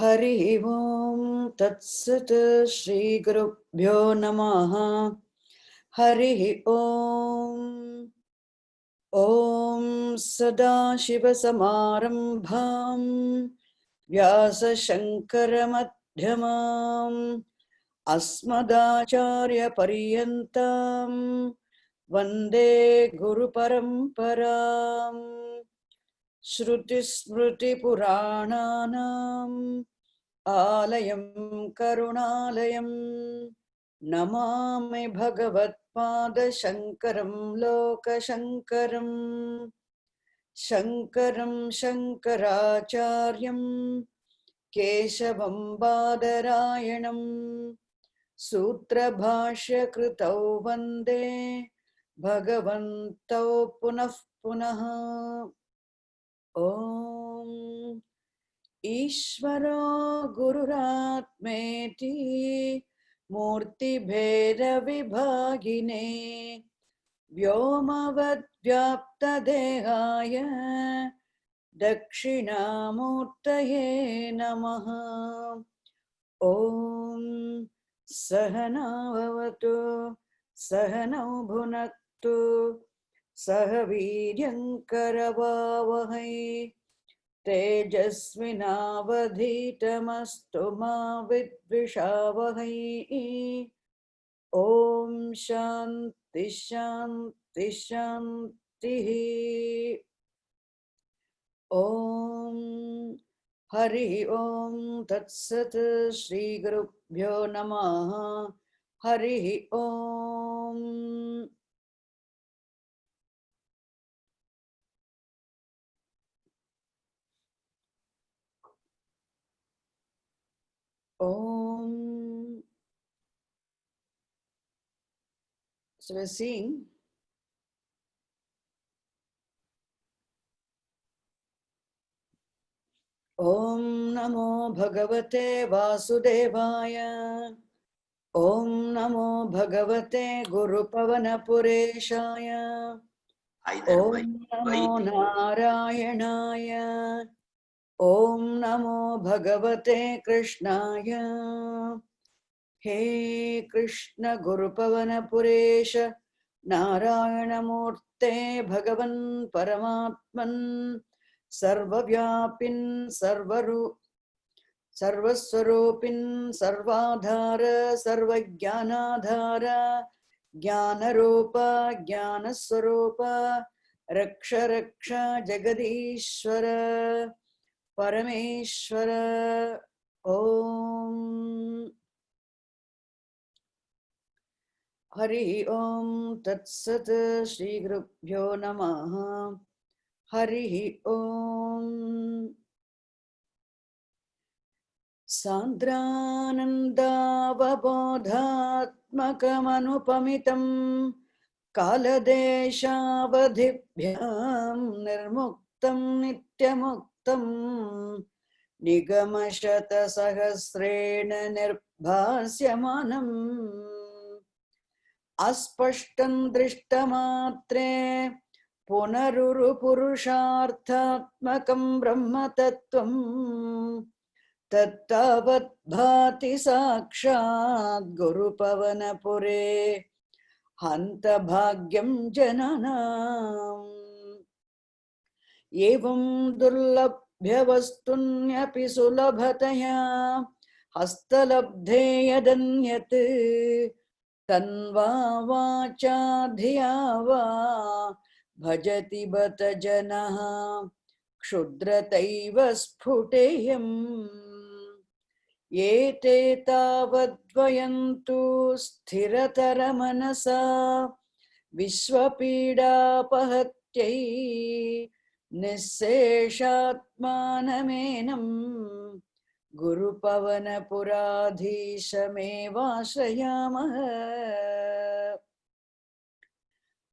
हरि ओम तत्सत् श्री गुरुभ्यो नमः। हरि ओम। ओम सदाशिवसमारम्भां व्यासशङ्करमध्यमाम् अस्मदाचार्यपर्यन्तां वन्दे गुरुपरम्पराम्। श्रुतिस्मृतिपुराणानाम् आलयं करुणालयं नमामि भगवत्पादशङ्करं लोकशङ्करं। शङ्करं शङ्कराचार्यं केशवं बादरायणं सूत्रभाष्यकृतौ वन्दे भगवन्तौ पुनः पुनः। ॐ ईश्वरो गुरुरात्मेति मूर्तिभेदविभागिने व्योमवद्व्याप्तदेहाय दक्षिणामूर्तये नमः। ॐ सहना भवतु सहनौ भुनक्तु सह वीर्यङ्करवावहै तेजस्विनावधीतमस्तु मा विद्विषावहै। ॐ शान्ति शान्ति शान्तिः। ॐ हरि ओम तत्सत् श्री गुरुभ्यो नमः। हरि ओम। Om. So we're seeing Om Namo Bhagavate Vasudevaya. Om Namo Bhagavate Guru Pavanapureshaya. Om Namo Narayanaya. Om Namo Bhagavate Krishnaya. He Krishna Guru Pavanapuresha Narayana Murte Bhagavan Paramatman Sarvavyapin Sarvaswarupin Sarvadhara Sarvajnanadhara Jnanarupa Jnanaswarupa Raksha Raksha Jagadishwara Parameshwara. Om Hari Om Tatsat Shri Gurubhyo Namaha. Hari Om. Sandranandavabodhatmakamanupamitam kaladeshavadhibhyam nirmuktam nityamuktam nigamashata sahasrena nirbhasyamanam aspashtam drishtamatre punaruru purusharthatmakam brahma tattvam तत्तावत् भाति साक्षात् गुरुपवनपुरे हन्त भाग्यं जनानाम्। एवं दुर्लभ्यवस्तुन्यपि सुलभतया हस्तलब्धे यदन्यत् तन्वा वाचा धिया वा भजति बत जनः क्षुद्रतैव स्फुटेयम्। एते तावद्वयन्तु स्थिरतरमनसा विश्वपीडापहत्यै निःशेषात्मानमेनं गुरुपवनपुराधीशमेवाश्रयामः।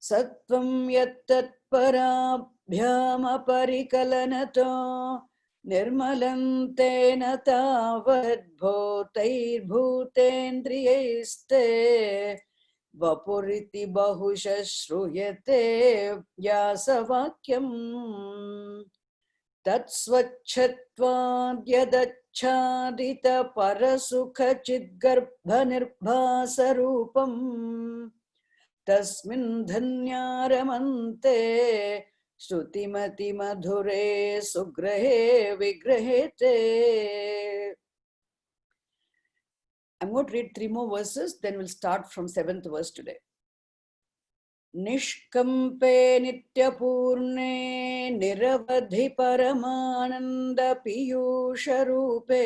सत्वं यत्तत्पराभ्यामपरिकलनतो निर्मलं तेन तावद्भूतैर्भूतेन्द्रियैस्ते वपुरिति बहुशः श्रूयते व्यासवाक्यम्। तत्स्वच्छत्वाद्यदच्छादित परसुखचिद्गर्भनिर्भासरूपम् तस्मिन् धन्यारमन्ते श्रुतिमतिमधुरे सुग्रहे विग्रहेते. I'm going to read 3 more verses, then we'll start from 7th verse today. निष्कम्पे नित्यपूर्णे निरवधि परमानन्द पीयूषरूपे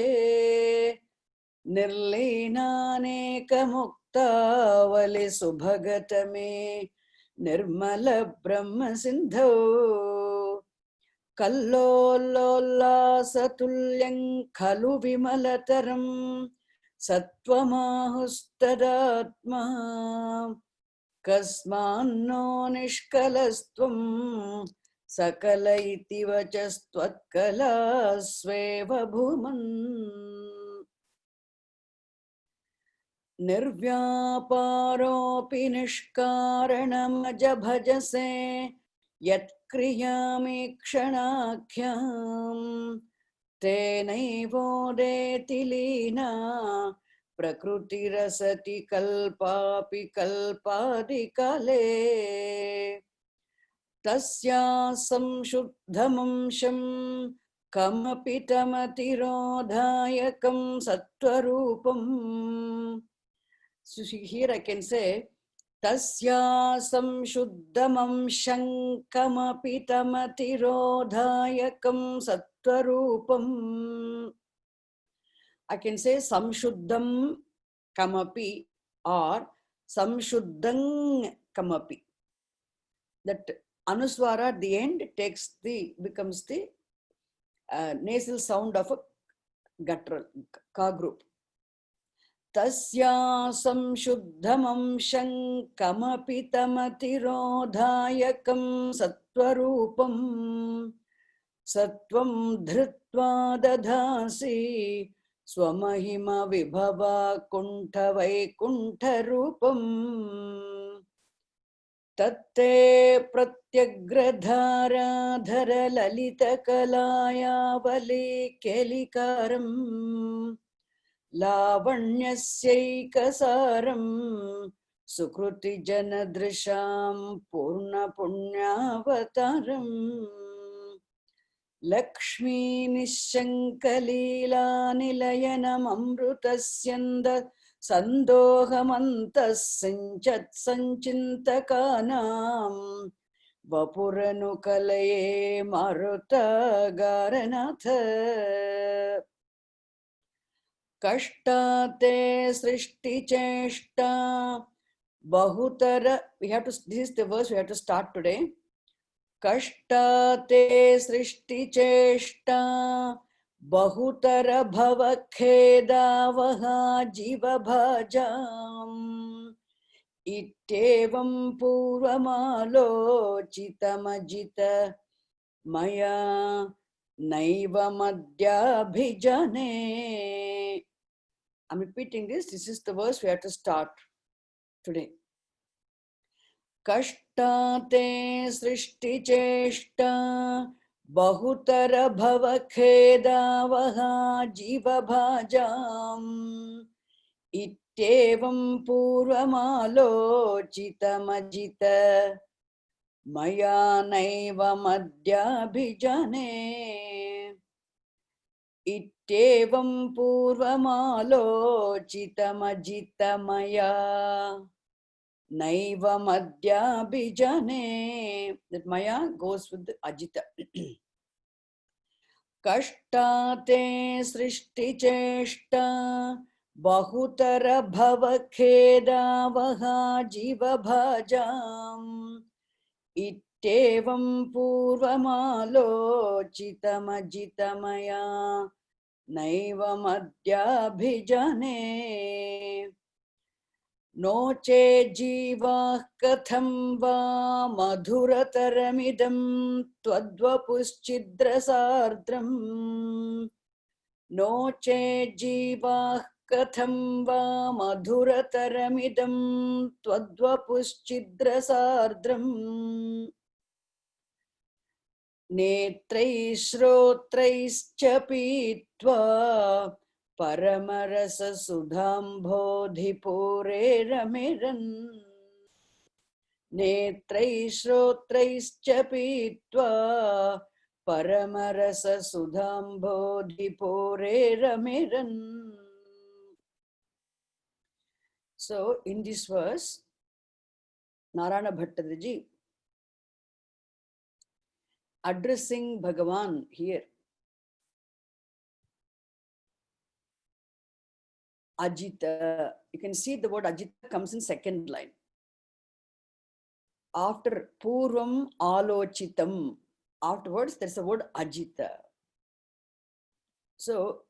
निर्लीनानेकमुक्तावलि सुभगतमे निर्मल ब्रह्म सिन्धौ कल्लोलोल्लासतुल्यं खलु विमलतरं सत्त्वमाहुस्तदात्मा कस्मान्नो निष्कलस्त्वं सकल इति वचस्त्वत्कलास्वेव भूमन् निर्व्यापारोऽपि निष्कारणमज भजसे यत्क्रियामीक्षणाख्यां तेनैवोदेति लीना प्रकृतिरसति कल्पापि कल्पादिकाले तस्या संशुद्धमंशं कमपि तमतिरोधायकं सत्त्वरूपम्. So here I can say tasya samshuddhamamsham kamapi tamatirodhayakam sattvarupam. I can say samshuddham kamapi or samshuddhang kamapi. That anuswara at the end becomes the nasal sound of a guttural ka group. Tasya samshuddhamamsham kamapi tamatirodhayakam sattvarupam sattvam dhritva dadhasi swamahima vibhava kuntha vaikuntha rupam tatte pratyagradharadhara lalita kalayavali kelikaram लावण्यस्यैकसारं सुकृति जनदृशां पूर्ण पुण्यावतारं लक्ष्मी निश्शङ्कलीला निलयनममृतस्यन्द सन्दोहमन्तः सिञ्चत् सञ्चिन्तकानां वपुरनुकलये मारुतगारनाथ कष्टाते सृष्टि चेष्टा बहुतर. This is the verse we have to start today. कष्टाते सृष्टि चेष्टा बहुतर भवखेदावहा जीवभाजाम् इत्येवं पूर्वमालोचितमजित मया नैव मद्याभिजने. I'm repeating this. This is the verse we have to start today. Kashtate srishti cheshta bahutara bhavakhedavaha jiva bhajam ityevam purvamalochitamajita maya naiva madhyabhijane. Ityevam purvamalochitamajita naiva madhyabhijane. That maya goes with the ajita. Kashtate srishti cheshta bahutara bhavakhedavaha jiva bhajam ityevam purvamalochitamajita maya naiva madhyabhijane. Noche jivah katham va madhurataramidam twadvapuschiddrasardram. Noche jivah katham va madhurataramidam twadvapuschiddrasardram. नेत्रैः श्रोत्रैश्च पीत्वा परमरससुधाम्भोधिपूरेरमिरन् नेत्रैः श्रोत्रैश्च पीत्वा परमरससुधाम्भोधिपूरेरमिरन्. So in this verse, Narayana Bhattacharya addressing Bhagavan here, Ajita. You can see the word Ajita comes in second line. After Purvam Alochitam, afterwards there's the word Ajita. So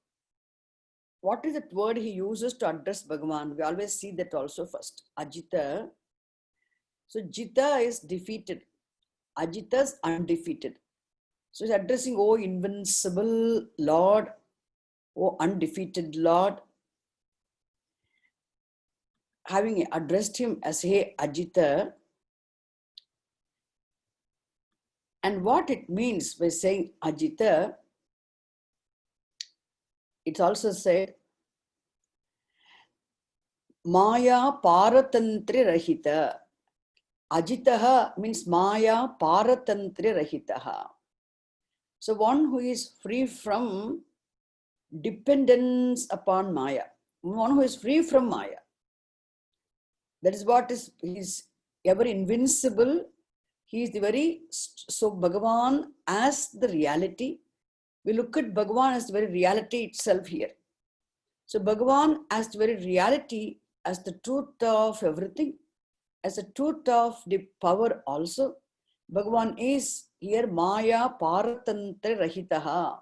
what is that word he uses to address Bhagavan? We always see that also first. Ajita. So Jita is defeated. Ajita is undefeated. So he's addressing, O invincible Lord, O undefeated Lord. Having addressed him as Hey Ajita, and what it means by saying Ajita, it's also said Maya Paratantri Rahita. Ajitaha means Maya Paratantri Rahitaha. So one who is free from dependence upon Maya, one who is free from Maya. That is what is, he is ever invincible. He is the very, so Bhagavan as the reality. We look at Bhagavan as the very reality itself here. So Bhagavan as the very reality, as the truth of everything, as the truth of the power also. Bhagavan is here Maya Paratantra Rahitaha.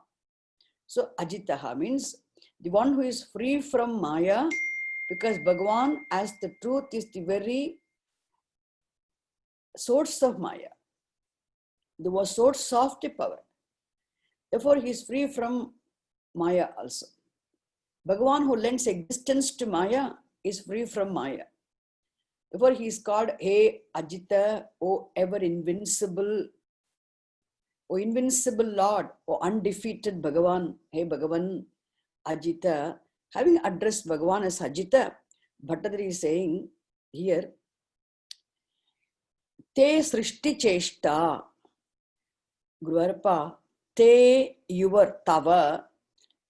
So Ajitaha means the one who is free from Maya, because Bhagavan as the truth is the very source of Maya, the source of the power. Therefore, he is free from Maya also. Bhagavan who lends existence to Maya is free from Maya. Therefore, he is called Hey Ajita, O ever invincible, O invincible Lord, O undefeated Bhagavan, Hey Bhagavan, Ajita. Having addressed Bhagavan as Ajita, Bhattacharya is saying here, Te Srishti Cheshta, Guruvarapa, Te your Tava,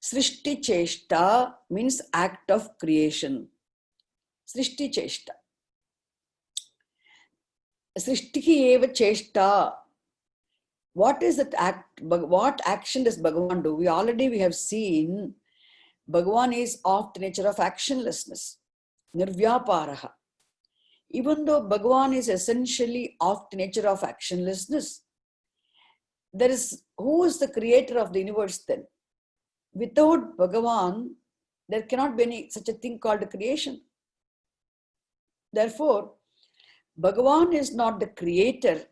Srishti Cheshta means act of creation. Srishti Cheshta. Srishtiki eva Cheshta. What is that act? What action does Bhagavan do? We have seen Bhagavan is of the nature of actionlessness. Nirvyaparaha. Even though Bhagavan is essentially of the nature of actionlessness, there is, who is the creator of the universe then? Without Bhagavan, there cannot be any such a thing called creation. Therefore, Bhagavan is not the creator,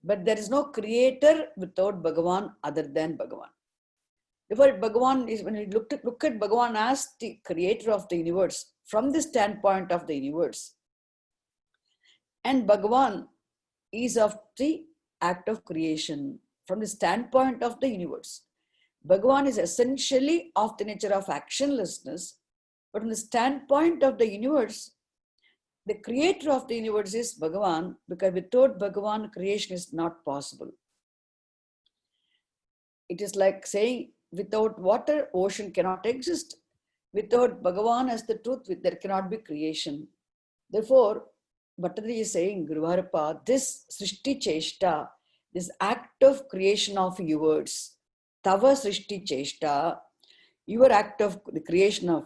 but there is no creator without Bhagavan other than Bhagavan. Therefore, Bhagavan is, when we look at Bhagavan as the creator of the universe, from the standpoint of the universe, and Bhagavan is of the act of creation from the standpoint of the universe. Bhagavan is essentially of the nature of actionlessness, but from the standpoint of the universe, the creator of the universe is Bhagavan, because without Bhagavan, creation is not possible. It is like saying, without water, ocean cannot exist. Without Bhagavan as the truth, there cannot be creation. Therefore, Bhattacharya is saying, Guruvarapa, this Srishti Cheshta, this act of creation of yours, Tava Srishti Cheshta, your act of the creation,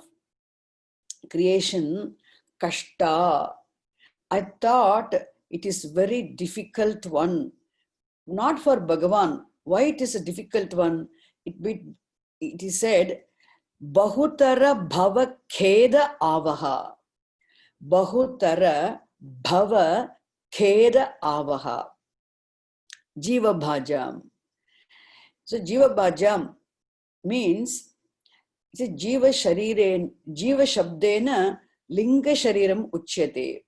Kashta. I thought it is very difficult one, not for Bhagavan. Why it is a difficult one? It is said, Bahutara Bhava Kheda Avaha. Bahutara Bhava Kheda Avaha. Jiva Bhajam. So Jiva Bhajam means, it's a Jiva Sharire, Jiva Shabdena Linga Shariram Uchyate.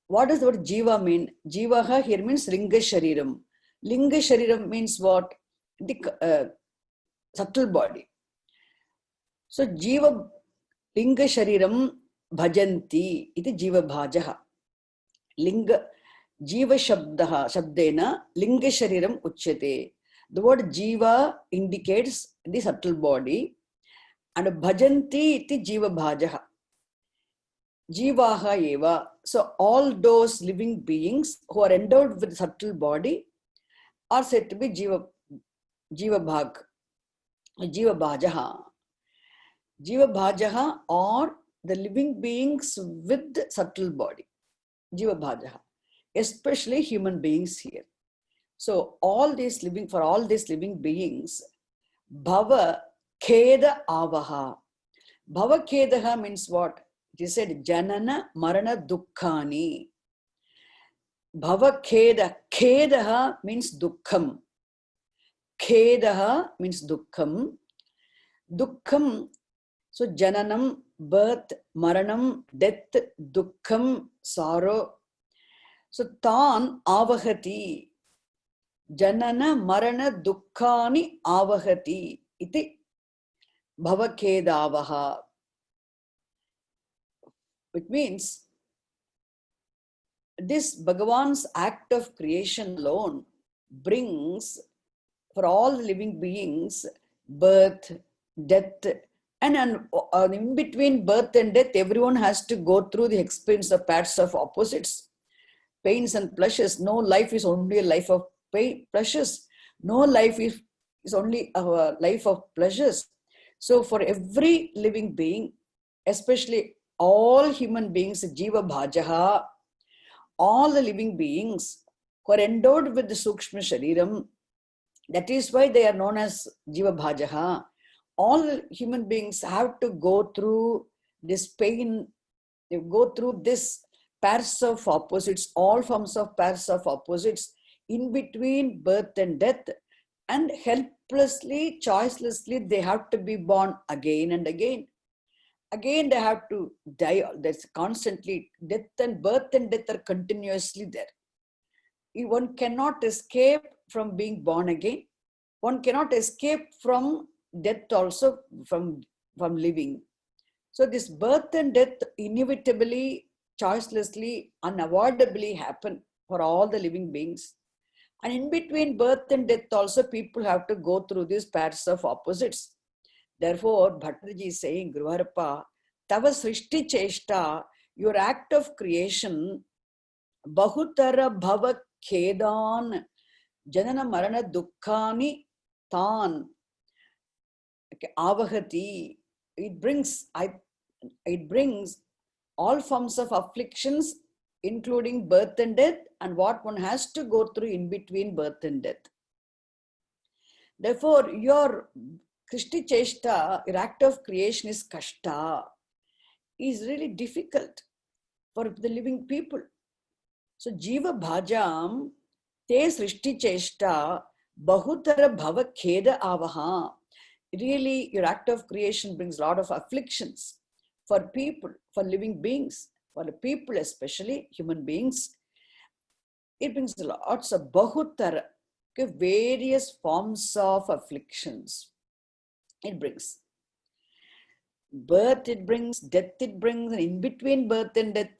What does the word Jiva mean? Jivaha here means Linga Shariram. Linga Shariram means what? The subtle body. So Jiva Linga Shariram Bhajanti iti Jiva Bhajaha. Linga Jiva Shabdena Linga Shariram Uchyate. The word Jiva indicates the subtle body, and Bhajanti iti Jiva Bhajaha. Jivaha eva. So all those living beings who are endowed with subtle body are said to be Jiva Bhag, Jiva Bhajaha. Jiva Bhajaha, or the living beings with subtle body. Jiva Bhajaha. Especially human beings here. So all these living beings, Bhava Kheda Avaha. Bhava Khedaha means what? It is said Janana Marana Dukkhani. Bhava Kheda. Khedaha means Dukkham. Khedaha means Dukkham. Dukkham. So Jananam, birth, Maranam, death, Dukkham, sorrow. So Tan Avahati. Janana Marana Dukkhani Avahati. Iti Bhava Khedavaha. Which means this Bhagavan's act of creation alone brings for all living beings birth, death, and in between birth and death, everyone has to go through the experience of pairs of opposites, pains and pleasures. No life is only a life of pleasures. No life is only a life of pleasures. So for every living being, especially all human beings, Jiva Bhajaha, all the living beings who are endowed with the Sukshma Shariram, that is why they are known as Jiva Bhajaha. All human beings have to go through this pain, they go through this pairs of opposites, all forms of pairs of opposites, in between birth and death, and helplessly, choicelessly, they have to be born again and again. Again, they have to die. That's constantly, death and birth and death are continuously there. One cannot escape from being born again. One cannot escape from death also, from living. So this birth and death inevitably, choicelessly, unavoidably happen for all the living beings. And in between birth and death also, people have to go through these pairs of opposites. Therefore, Bhattaji is saying, Guruvarappa, Tava Srishti Cheshta, your act of creation, Bahutara Bhava Khedan, Janana Marana Dukkhani Tan, Avahati, it brings all forms of afflictions, including birth and death, and what one has to go through in between birth and death. Therefore, your Krishti Cheshta, your act of creation is Kashta, is really difficult for the living people. So, Jiva Bhajam, Te Srishti Cheshta, Bahutara Bhava Kheda Avaha. Really, your act of creation brings a lot of afflictions for people, for living beings, for the people, especially human beings. It brings lots of Bahutara, various forms of afflictions. It brings birth, it brings death, it brings, and in between birth and death,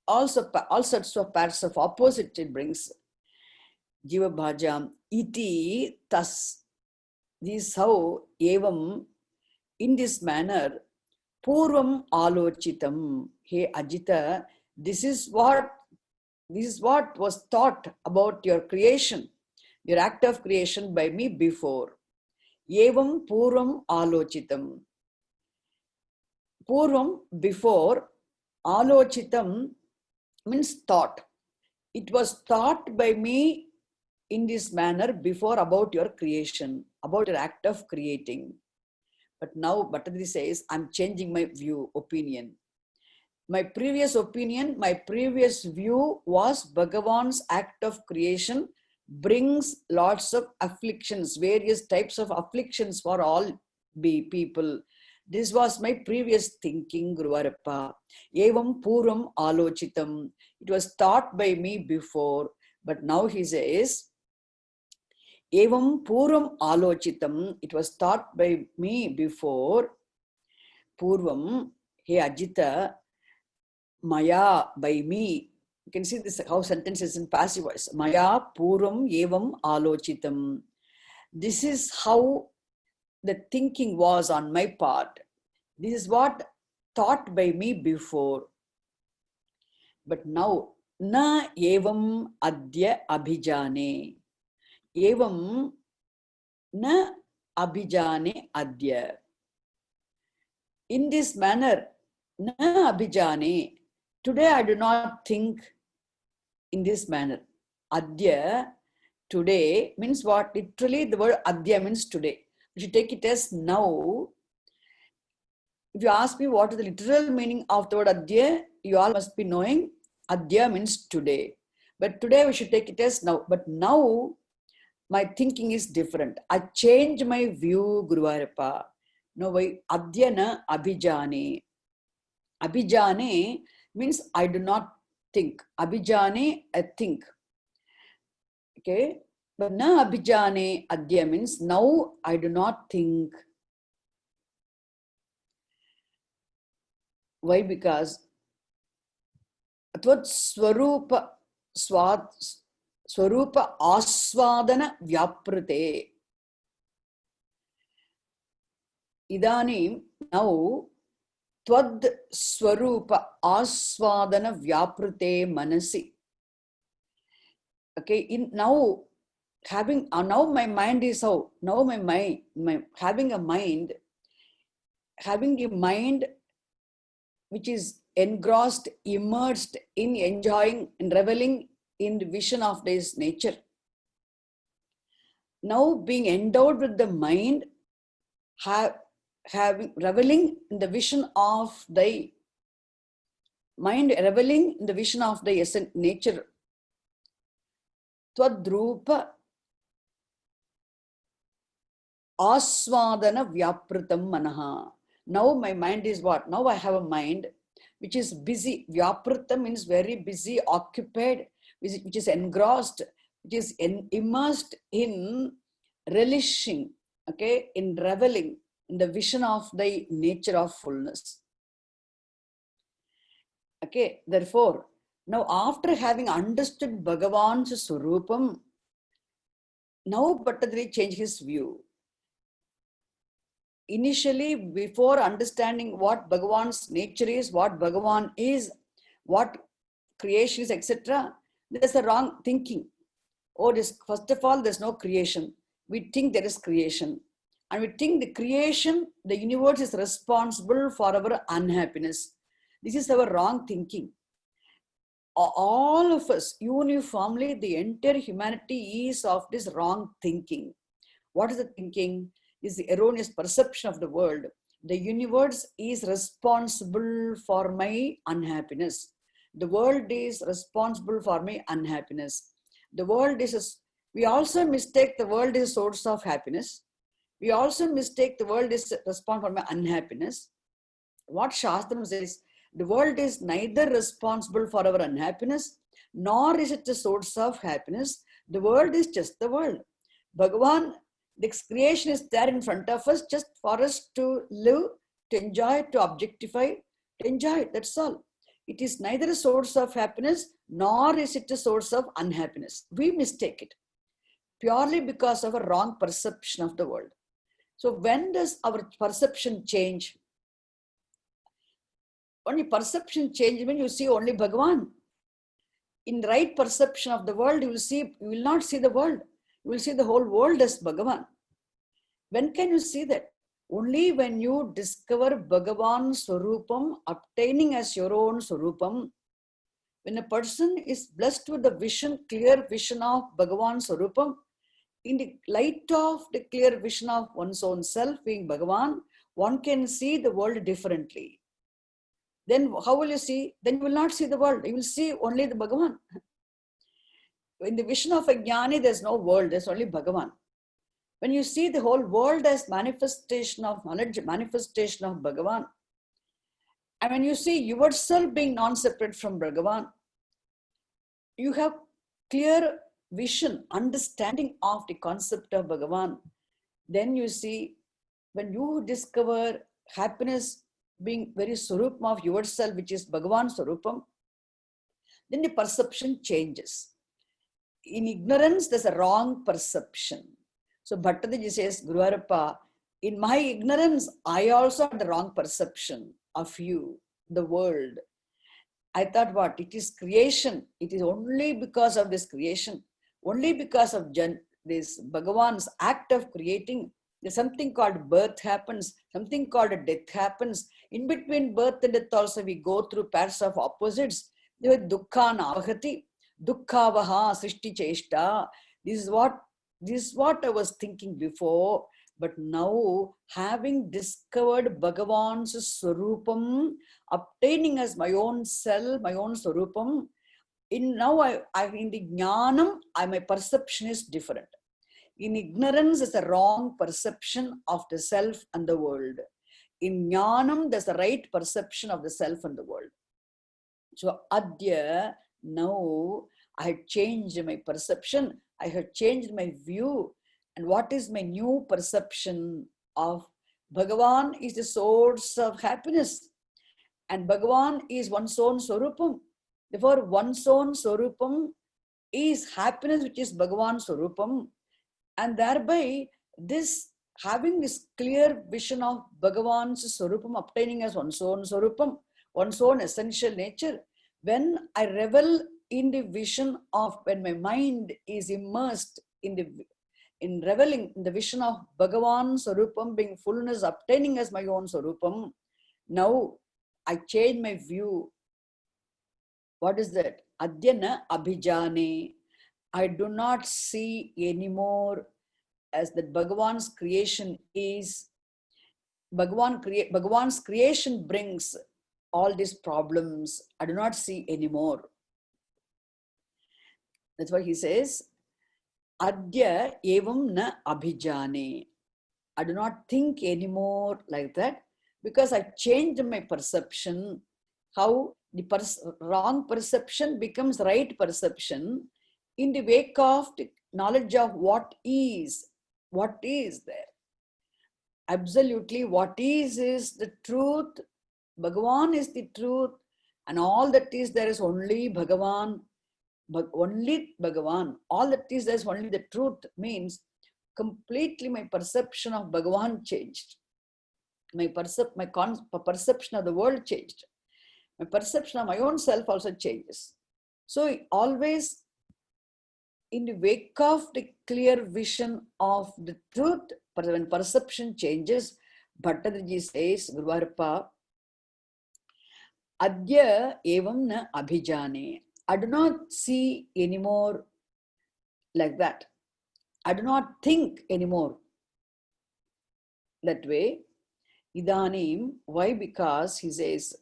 also all sorts of pairs of opposite it brings. Jiva Bhajam iti tas. This is how evam, in this manner, purvam alochitam. Hey Ajita, this is what was thought about your creation, your act of creation by me before. Evam purvam alochitam. Purvam, before, alochitam means thought. It was thought by me in this manner before about your creation, about your act of creating. But now Bhattacharya says, I'm changing my opinion. My previous view was Bhagavan's act of creation brings lots of afflictions, various types of afflictions for all people. This was my previous thinking, Guruvarappa. Evam Puram Alochitam. It was thought by me before. But now he says, Evam Purvam Alochitam, it was thought by me before, Purvam, He Ajita, Maya, by me. You can see this how sentence is in passive voice. Maya Purvam Evam Alochitam. This is how the thinking was on my part. This is what thought by me before. But now, na evam adya abhijane. Evam na abhijane adya. In this manner, na abhijane. Today I do not think in this manner. Adya, today, means what? Literally the word adya means today. You should take it as now. If you ask me what is the literal meaning of the word adya, you all must be knowing adya means today. But today we should take it as now. But now my thinking is different. I change my view, Guru Varappa. No, why adya na abhijane. Abhijane means I do not think. Abhijane, I think. Okay? But na abhijane adya means now I do not think. Why? Because atvat swarupa aswadana vyaprate. Idanim, now, tvad swarupa aswadana vyaprate manasi. Okay, in now having now my mind is how? Now my having a mind which is engrossed, immersed in enjoying and reveling in the vision of this nature. Now being endowed with the mind, having reveling in the vision of thy mind, reveling in the vision of the essence nature. Twadrupa aswadana vyapratam manaha. Now my mind is what? Now I have a mind which is busy. Vyaprata means very busy, occupied, which is engrossed, which is immersed in relishing, okay, in reveling in the vision of the nature of fullness. Okay, therefore, now after having understood Bhagavan's Swarupam, now Bhattadri changed his view. Initially, before understanding what Bhagavan's nature is, what Bhagavan is, what creation is, etc., there's a wrong thinking. Oh, first of all, there's no creation. We think there is creation. And we think the creation, the universe is responsible for our unhappiness. This is our wrong thinking. All of us, uniformly, the entire humanity is of this wrong thinking. What is the thinking? Is the erroneous perception of the world. The universe is responsible for my unhappiness. The world is responsible for my unhappiness. The world is, we also mistake the world is a source of happiness. We also mistake the world is responsible for my unhappiness. What Shastram says, the world is neither responsible for our unhappiness, nor is it a source of happiness. The world is just the world. Bhagavan, this creation is there in front of us just for us to live, to enjoy, to objectify, to enjoy. That's all. It is neither a source of happiness, nor is it a source of unhappiness. We mistake it purely because of a wrong perception of the world. So when does our perception change? Only perception changes when you see only Bhagavan. In the right perception of the world, you will not see the world. You will see the whole world as Bhagavan. When can you see that? Only when you discover Bhagavan Swarupam, obtaining as your own Swarupam. When a person is blessed with the vision, clear vision of Bhagavan Swarupam, in the light of the clear vision of one's own self being Bhagavan, one can see the world differently. Then how will you see? Then you will not see the world. You will see only the Bhagavan. In the vision of a jnani, there's no world, there's only Bhagavan. When you see the whole world as manifestation of knowledge, manifestation of Bhagavan, and when you see yourself being non-separate from Bhagavan, you have clear vision, understanding of the concept of Bhagavan, then you see, when you discover happiness being very Swarupam of yourself, which is Bhagavan Swarupam, then the perception changes. In ignorance, there's a wrong perception. So Bhattacharya says, Guruvarappa, in my ignorance, I also had the wrong perception of you, the world. I thought, what? It is creation. It is only because of this creation, only because of this Bhagavan's act of creating. There's something called birth happens, something called a death happens. In between birth and death also we go through pairs of opposites. There was dukkha navahati, dukkhavaha srishti cheshta. This is what I was thinking before. But now, having discovered Bhagavan's Swarupam, obtaining as my own self, my own Swarupam, in the Jnanam, my perception is different. In ignorance, is a wrong perception of the self and the world. In Jnanam, there's a right perception of the self and the world. So, Adya, now I had changed my perception, I had changed my view. And what is my new perception of Bhagavan is the source of happiness. And Bhagavan is one's own Swarupam. Therefore, one's own Swarupam is happiness, which is Bhagavan Swarupam. And thereby, having this clear vision of Bhagavan's Swarupam, obtaining as one's own Swarupam, one's own essential nature, when I revel in the vision of, when my mind is immersed in reveling in the vision of Bhagavan Swarupam being fullness, obtaining as my own Swarupam, now I change my view. What is that? Adyana abhijane. I do not see anymore as that Bhagavan's creation is, Bhagavan's creation brings all these problems. I do not see anymore. That's why he says, Adya evam na abhijane. I do not think anymore like that, because I changed my perception. How the wrong perception becomes right perception in the wake of the knowledge of what is there. Absolutely, what is the truth. Bhagavan is the truth, and all that is there is only Bhagavan. But only Bhagavan, all that is there is only the truth, means completely my perception of Bhagavan changed. My perception of the world changed. My perception of my own self also changes. So always in the wake of the clear vision of the truth, when perception changes, Bhattacharya says, Guruvarappa, Adya evam na abhijane. I do not see anymore like that. I do not think anymore that way. Idanim, why? Because he says,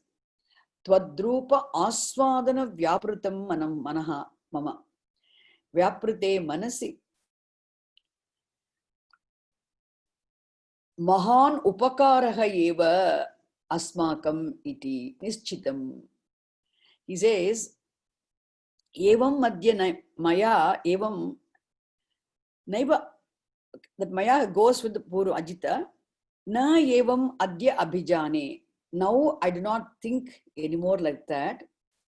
Twadrupa aswadana vyaprutam manaha mama. Vyaprute manasi. Mahan upakaraha eva asmakam iti nischitam. He says, Evam madhya maya evam naiva, that maya goes with the puru ajita, na evam adya abhijane. Now I do not think anymore like that.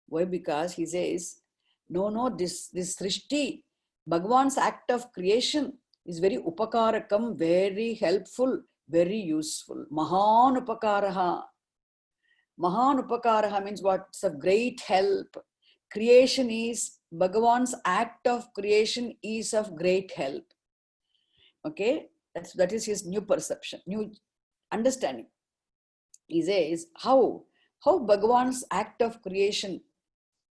Why? Because he says, no, this srishti, Bhagavan's act of creation is very upakarakam, very helpful, very useful. Mahan upakaraha. Mahan upakaraha means what? It's of great help. Creation is, Bhagavan's act of creation is of great help. Okay, that is his new perception, new understanding. He says, how Bhagavan's act of creation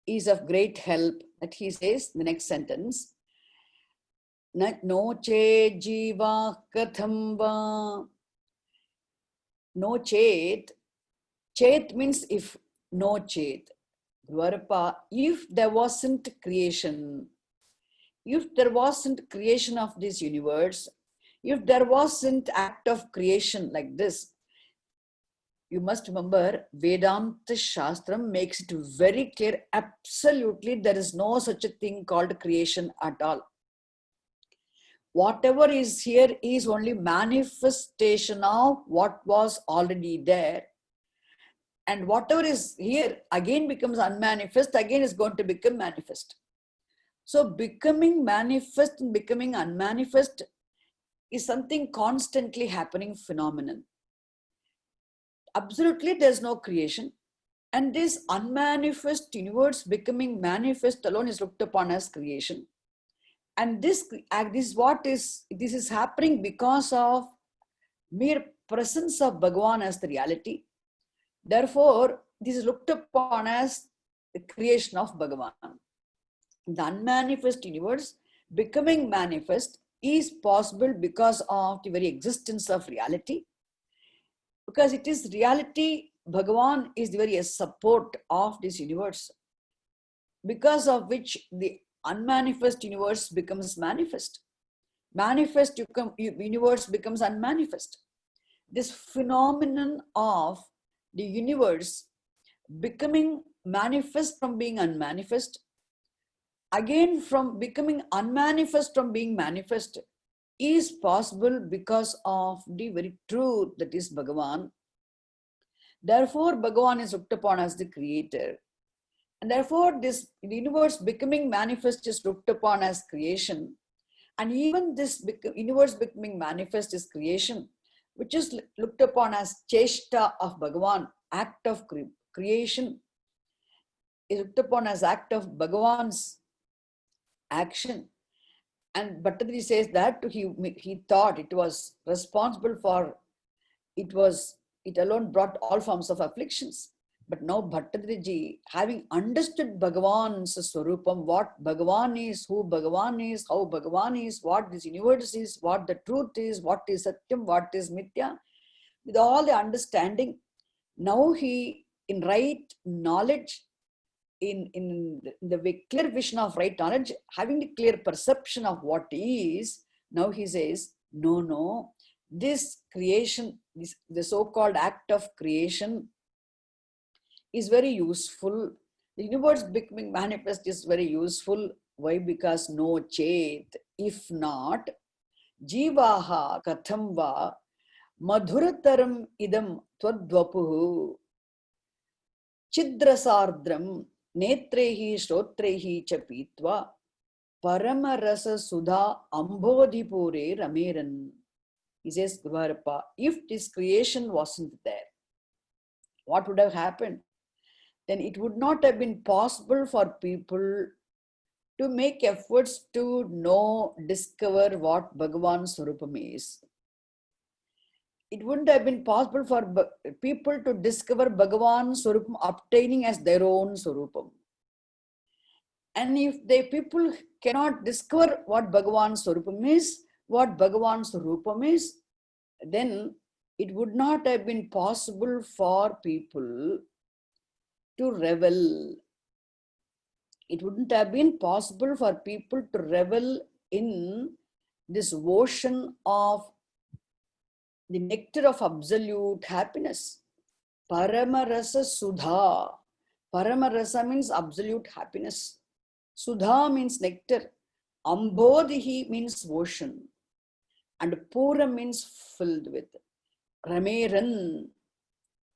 is of great help. That he says, the next sentence, no che jiva katham va. No chet. Chet means if, no chet. Guruvarappa, if there wasn't creation of this universe, if there wasn't act of creation like this, you must remember, Vedanta Shastram makes it very clear, absolutely there is no such a thing called creation at all. Whatever is here is only manifestation of what was already there. And whatever is here again becomes unmanifest, again is going to become manifest. So becoming manifest and becoming unmanifest is something constantly happening phenomenon. Absolutely, there's no creation. And this unmanifest universe becoming manifest alone is looked upon as creation. And this is happening because of mere presence of Bhagavan as the reality. Therefore, this is looked upon as the creation of Bhagavan. The unmanifest universe becoming manifest is possible because of the very existence of reality. Because it is reality, Bhagavan is the very support of this universe, because of which the unmanifest universe becomes manifest. Manifest universe becomes unmanifest. This phenomenon of the universe becoming manifest from being unmanifest, again from becoming unmanifest from being manifest, is possible because of the very truth that is Bhagavan. Therefore, Bhagavan is looked upon as the creator. And therefore, this universe becoming manifest is looked upon as creation. And even this universe becoming manifest is creation, which is looked upon as cheshta of Bhagavan, act of creation, is looked upon as act of Bhagavan's action. And Bhattacharya says that he thought it was responsible for, it alone brought all forms of afflictions. But now Bhattacharya, having understood Bhagavan's Swarupam, what Bhagavan is, who Bhaagavan is, how Bhagavan is, what this universe is, what the truth is, what is Satyam, what is Mithya, with all the understanding, now he, in right knowledge, in the clear vision of right knowledge, having the clear perception of what is, now he says, no, this creation, the so-called act of creation is very useful. The universe becoming manifest is very useful. Why? Because no chet, if not, jivaha katham va madhurataram idam twadvapuhu chidrasardram netrehi shrotrehi chapitva paramarasa sudha ambodhipure rameran. He says, Guruvarappa, if this creation wasn't there, what would have happened? Then it would not have been possible for people to make efforts to know, discover what Bhagavan's Swarupam is. It wouldn't have been possible for people to discover Bhagavan's Swarupam obtaining as their own Swarupam. And if the people cannot discover what Bhagavan's Swarupam is, what Bhagavan's Rupam is, then it would not have been possible for people to revel. It wouldn't have been possible for people to revel in this ocean of the nectar of absolute happiness. Paramarasa Sudha. Paramarasa means absolute happiness. Sudha means nectar. Ambodhi means ocean. And Pura means filled with. Rameran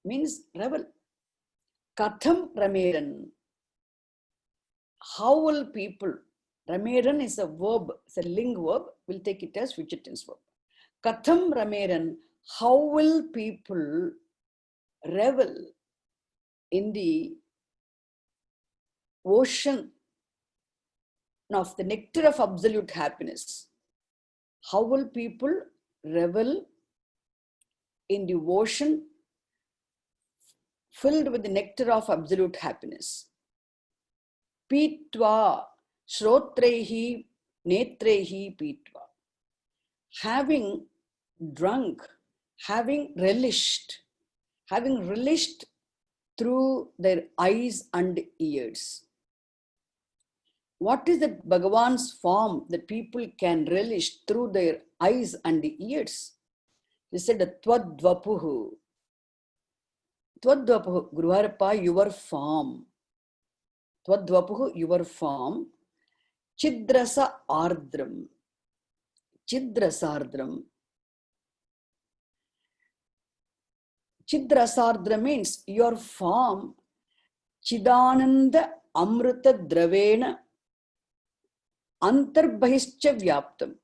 means revel. Katham Rameran. How will people? Rameran is a verb, it's a ling verb. We'll take it as future tense verb. Katham Rameran. How will people revel in the ocean of the nectar of absolute happiness? How will people revel in the ocean filled with the nectar of absolute happiness? Pitva shrotrehi netrehi pitva. Having drunk, having relished through their eyes and ears. What is that Bhagavan's form that people can relish through their eyes and ears? He said, Twadvapuhu. Twadvapuhu, Guruvarappa, your form. Twadvapuhu, your form. Chidrasa ardram. Chidrasardram. Chidrasardra means your form. Chidananda amrita dravena antarbahishcha vyaptam.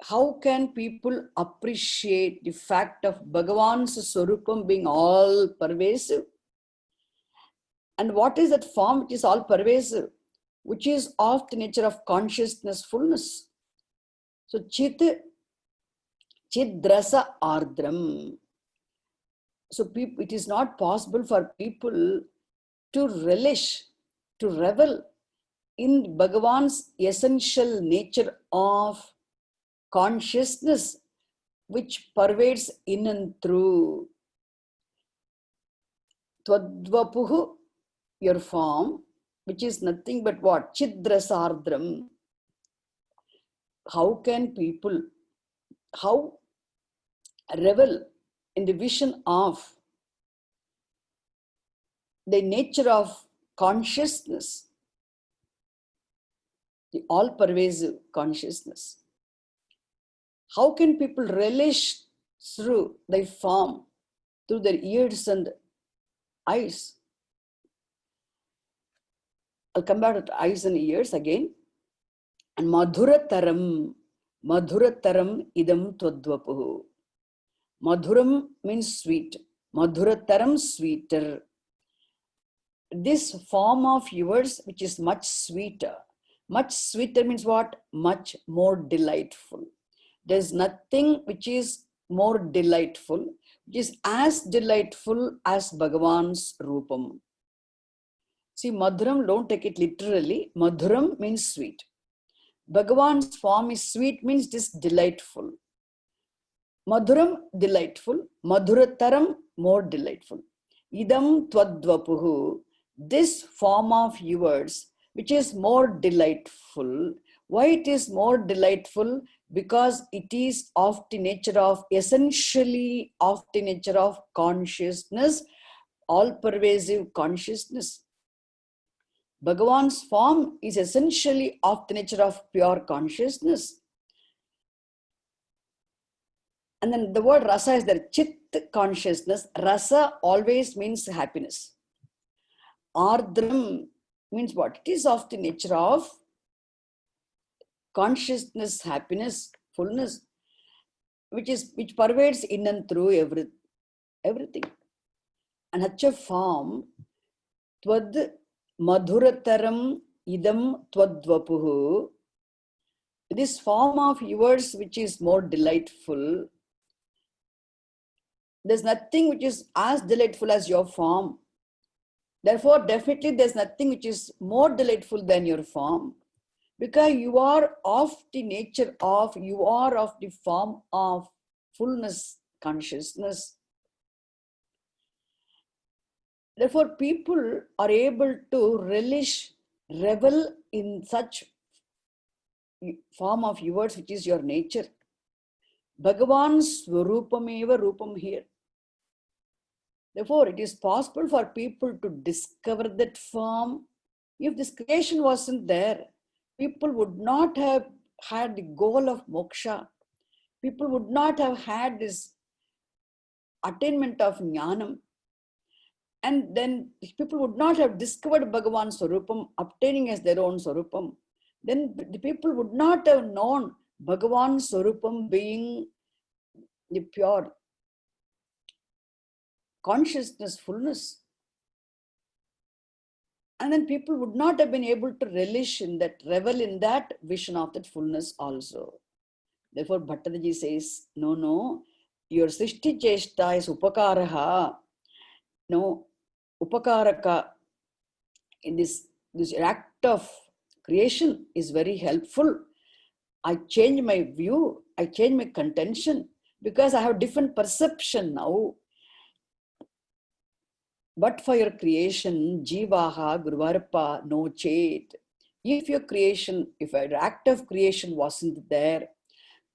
How can people appreciate the fact of Bhagavan's Swarupam being all pervasive? And what is that form which is all pervasive? Which is of the nature of consciousness, fullness. So Chidrasa Ardram. So it is not possible for people to relish, to revel in Bhagavan's essential nature of consciousness, which pervades in and through. Twadvapuhu, your form, which is nothing but what? Chidrasardram. How can people, how revel in the vision of the nature of consciousness, the all-pervasive consciousness? How can people relish through thy form, through their ears and eyes? I'll come back to eyes and ears again. And madhurataram idam twadvapuhu. Madhuram means sweet. Madhurataram, sweeter. This form of yours, which is much sweeter. Much sweeter means what? Much more delightful. There's nothing which is more delightful, which is as delightful as Bhagavan's Rupam. See, Madhuram, don't take it literally. Madhuram means sweet. Bhagavan's form is sweet, means this delightful. Madhuram, delightful. Madhurataram, more delightful. Idam twadvapuhu, this form of yours, which is more delightful. Why it is more delightful? Because it is of the nature of, essentially of the nature of consciousness, all-pervasive consciousness. Bhagavan's form is essentially of the nature of pure consciousness. And then the word rasa is there, chit consciousness. Rasa always means happiness. Ardram means what? It is of the nature of consciousness, happiness, fullness, which pervades in and through everything. And such a form, tvad madhurataram idam twadvapuhu, this form of yours which is more delightful. There's nothing which is as delightful as your form. Therefore, definitely there's nothing which is more delightful than your form. Because you are of the nature of, you are of the form of fullness, consciousness. Therefore, people are able to relish, revel in such form of yours, which is your nature. Bhagavan's Rupameva Rupam here. Therefore, it is possible for people to discover that form. If this creation wasn't there, people would not have had the goal of moksha. People would not have had this attainment of jnanam. And then people would not have discovered Bhagavan's Swarupam, obtaining as their own Swarupam. Then the people would not have known Bhagavan's Swarupam being the pure consciousness, fullness. And then people would not have been able to relish in that, revel in that vision of that fullness also. Therefore, Bhattadaji says, no, your Srishti Cheshta is Upakaraha. No, Upakaraka in this act of creation is very helpful. I change my view, I change my contention because I have different perception now. But for your creation, Jivaha, Guruvarappa, no chet. If your creation, if an act of creation wasn't there,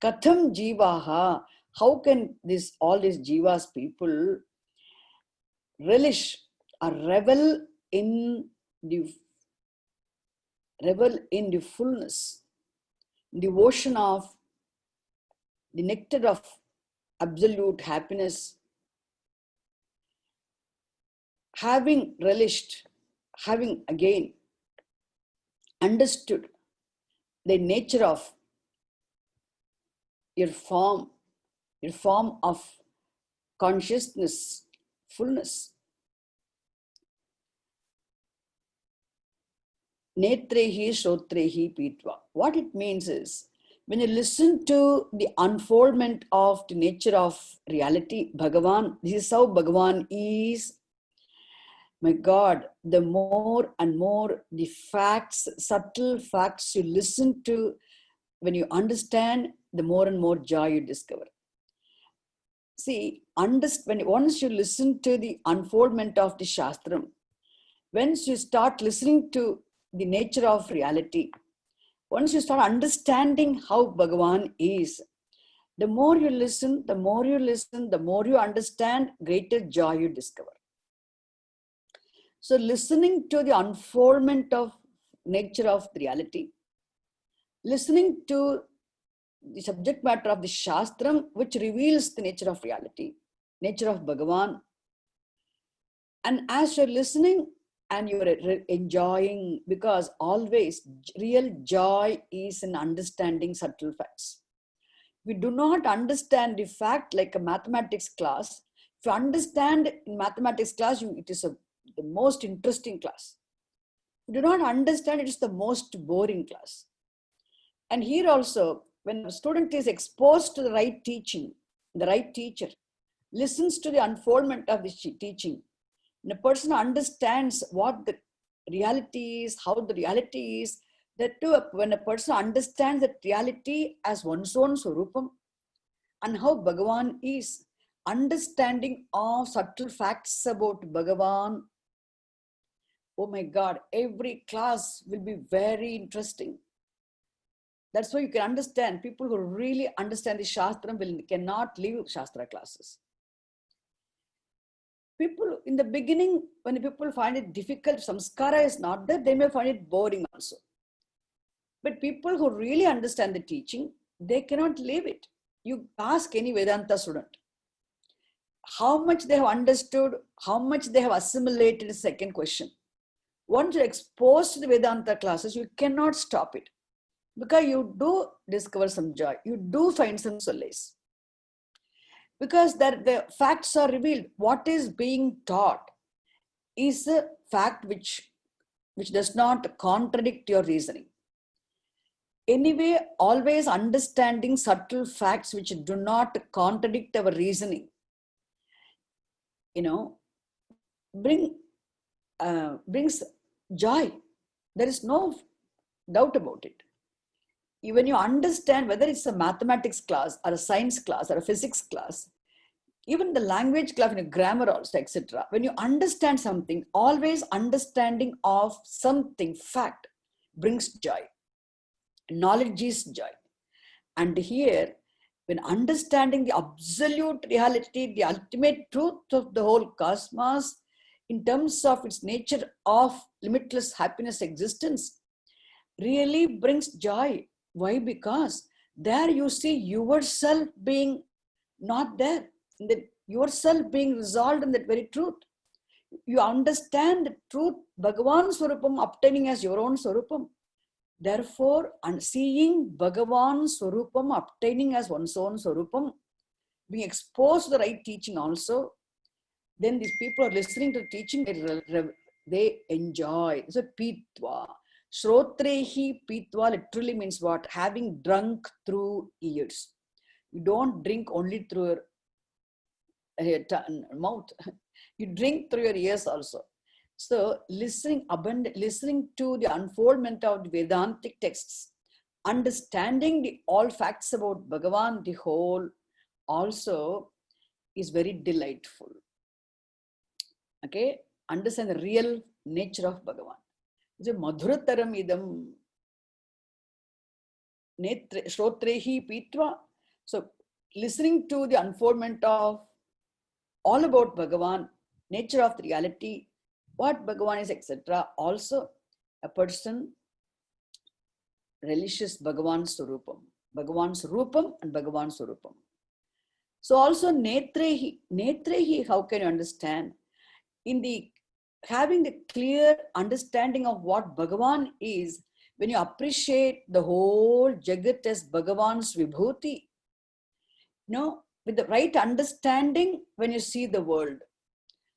Katham Jivaha, how can all these Jivas people relish or revel in the fullness, the ocean of the nectar of absolute happiness, having relished, having again understood the nature of your form of consciousness, fullness. Netrehi Shrotrehi Pitva. What it means is, when you listen to the unfoldment of the nature of reality, Bhagavan, this is how Bhagavan is. My God, the more and more the facts, subtle facts you listen to, when you understand, the more and more joy you discover. See, once you listen to the unfoldment of the Shastram, once you start listening to the nature of reality, once you start understanding how Bhagavan is, the more you listen, the more you understand, greater joy you discover. So listening to the unfoldment of nature of reality, listening to the subject matter of the Shastram, which reveals the nature of reality, nature of Bhagavan. And as you're listening and you're enjoying, because always real joy is in understanding subtle facts. We do not understand the fact like a mathematics class. If you understand in mathematics class, it is the most interesting class. If you do not understand, it is the most boring class. And here also, when a student is exposed to the right teaching, the right teacher listens to the unfoldment of the teaching, and a person understands what the reality is, how the reality is, that too, when a person understands that reality as one's own Swarupam and how Bhagavan is, understanding of subtle facts about Bhagavan, oh my God, every class will be very interesting. That's why you can understand, people who really understand the Shastram cannot leave Shastra classes. People in the beginning, when people find it difficult, samskara is not there, they may find it boring also. But people who really understand the teaching, they cannot leave it. You ask any Vedanta student, how much they have understood, how much they have assimilated is second question. Once you're exposed to the Vedanta classes, you cannot stop it. Because you do discover some joy, you do find some solace. Because the facts are revealed. What is being taught is a fact which does not contradict your reasoning. Anyway, always understanding subtle facts which do not contradict our reasoning, brings joy. There is no doubt about it. When you understand, whether it's a mathematics class or a science class or a physics class, even the language class, grammar also, etc. When you understand something, always understanding of something, fact, brings joy. Knowledge is joy. And here, when understanding the absolute reality, the ultimate truth of the whole cosmos, in terms of its nature of limitless happiness existence, really brings joy. Why? Because there you see yourself being not there, yourself being resolved in that very truth. You understand the truth, Bhagavan Swarupam obtaining as your own Swarupam. Therefore, seeing Bhagavan Swarupam obtaining as one's own Swarupam, being exposed to the right teaching also, then these people are listening to the teaching, they enjoy. So, Pitva. Shrotrehi Pitva literally means what? Having drunk through ears. You don't drink only through your mouth. You drink through your ears also. So listening to the unfoldment of the Vedantic texts, understanding all facts about Bhagavan, the whole, also is very delightful. Okay, understand the real nature of Bhagavan. Madhurataram idam Shrotrehi Pitva. So listening to the unfoldment of all about Bhagavan, nature of the reality, what Bhagavan is, etc. Also, a person relishes Bhagavan's Surupam. Bhagavan's Rupam and Bhagavan's Surupam. So also Netrehi, how can you understand? In the having a clear understanding of what Bhagavan is, when you appreciate the whole Jagat as Bhagavan's Vibhuti, with the right understanding when you see the world.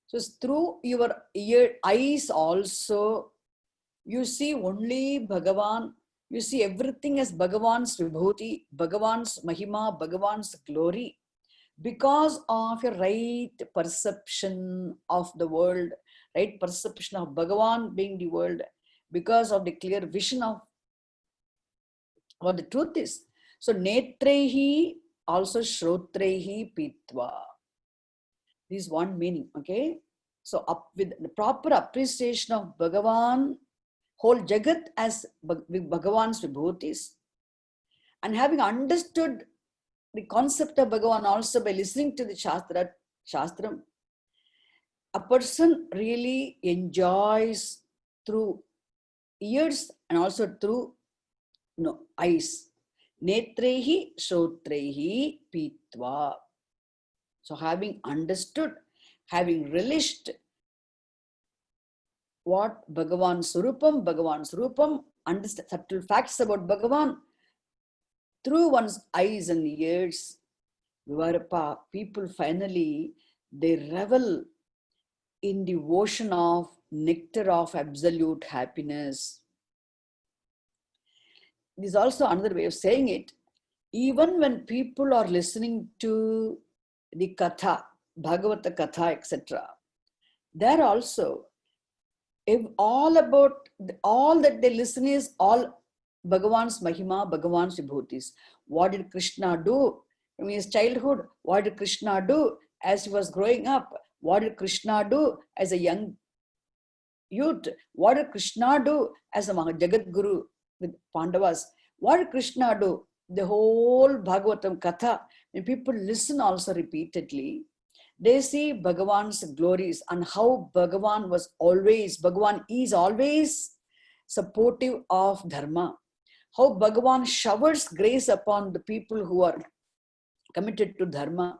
So through your eyes also, you see only Bhagavan, you see everything as Bhagavan's Vibhuti, Bhagavan's Mahima, Bhagavan's glory. Because of your right perception of the world, right perception of Bhagavan being the world, because of the clear vision of what the truth is. So netrehi, also shrotrehi pitva. This is one meaning, okay? So with the proper appreciation of Bhagavan, whole Jagat as Bhagavan's vibhutis, and having understood the concept of Bhagavan also by listening to the Shastram, a person really enjoys through ears and also through eyes. Netrehi shrotrehi pitva. So having understood, having relished what Bhagavan's Rupam, understand subtle facts about Bhagavan through one's eyes and ears, Vivarapa, people finally, they revel in the ocean of nectar of absolute happiness. This is also another way of saying it. Even when people are listening to the Katha, Bhagavata Katha, etc., they're also, if all that they listen is all Bhagavan's Mahima, Bhagavan's Vibhutis. What did Krishna do from his childhood? What did Krishna do as he was growing up? What did Krishna do as a young youth? What did Krishna do as a Jagat Guru with Pandavas? What did Krishna do? The whole Bhagavatam Katha, when people listen also repeatedly, they see Bhagavan's glories and how Bhagavan is always supportive of Dharma. How Bhagavan showers grace upon the people who are committed to Dharma.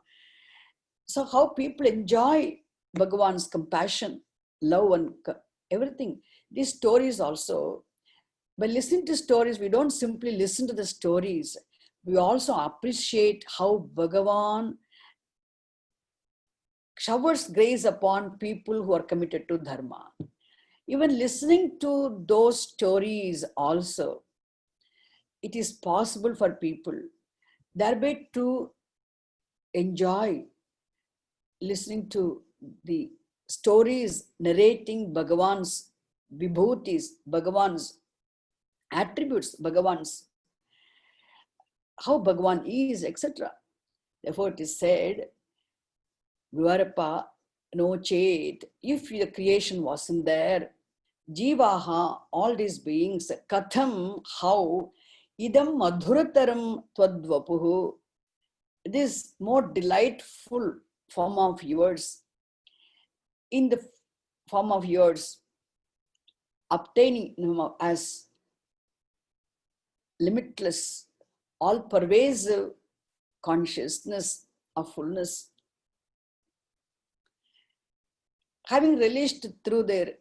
So how people enjoy Bhagavan's compassion, love and everything. These stories also, by listening to stories, we don't simply listen to the stories. We also appreciate how Bhagavan showers grace upon people who are committed to Dharma. Even listening to those stories also, it is possible for people thereby to enjoy listening to the stories narrating Bhagavan's vibhutis, Bhagavan's attributes, Bhagavan's, how Bhagavan is, etc. Therefore, it is said, Vivarapa, no chet, if the creation wasn't there, Jivaha, all these beings, Katham, how, idam madhurataram twadvapuhu, this more delightful form of yours, in the form of yours, obtaining as limitless, all-pervasive consciousness of fullness, having relished through their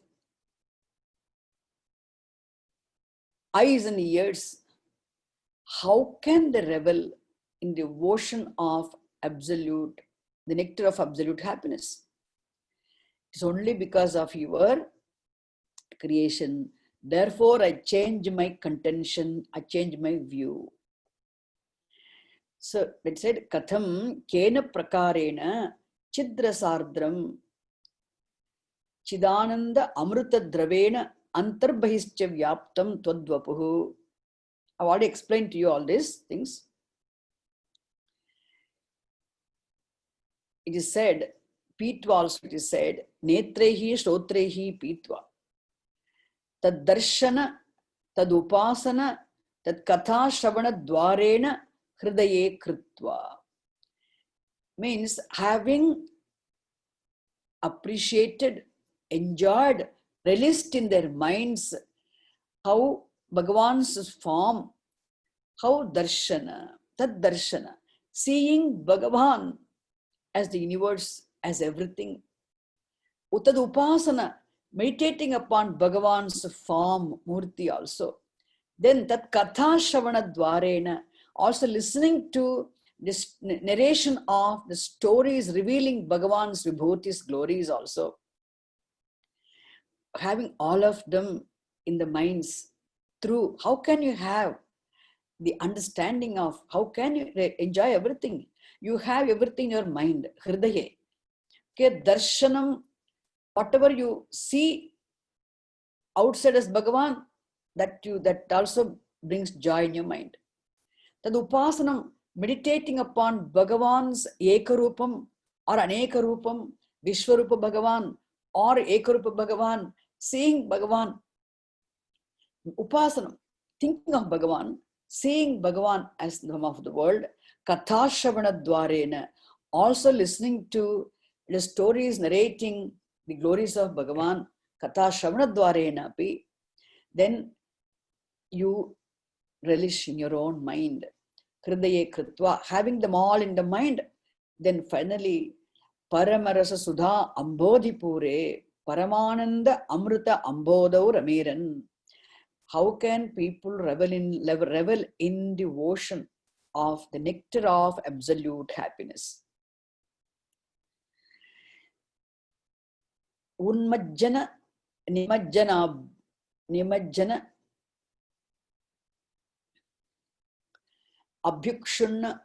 eyes and ears, how can they revel in the ocean of absolute, the nectar of absolute happiness? It's only because of your creation. Therefore, I change my contention, I change my view. So, it said, Katham kena prakarena chidrasardram chidananda amruta dravena antarbhahischa vyaptam twadvapuhu. I've already explained to you all these things. It is said, Pitva also it is said, Netrehi Shrotrehi Pitva. Tad darshana, tad upasana, tad katha shravana dwarena hridaye kritva. Means having appreciated, enjoyed, relished in their minds how Bhagavan's form, how darshana, tad darshana, seeing Bhagavan as the universe, as everything. Utad upasana, meditating upon Bhagavan's form, murti also. Then tat katha shravana dvarena, also listening to this narration of the stories revealing Bhagavan's vibhutis, glories also. Having all of them in the minds through, how can you have the understanding of, how can you enjoy everything? You have everything in your mind, hridaye. Okay, darshanam, whatever you see outside as Bhagavan, that also brings joy in your mind. Tad upasanam, meditating upon Bhagavan's ekarupam or anekarupam, Vishwarupa Bhagavan or Ekarupa Bhagavan, seeing Bhagavan, upasanam, thinking of Bhagavan, seeing Bhagavan as the Dhamma of the world, kathashavana dvarena, also listening to the stories narrating the glories of Bhagavan, kathashavana dvarena api, then you relish in your own mind. Hridaye kritva, having them all in the mind, then finally, Paramarasa Sudha Ambodhipure, Paramananda Amrita Ambodau Ramiran. How can people revel in the ocean of the nectar of absolute happiness? Unmajjana Nimajjana Abhyukshunna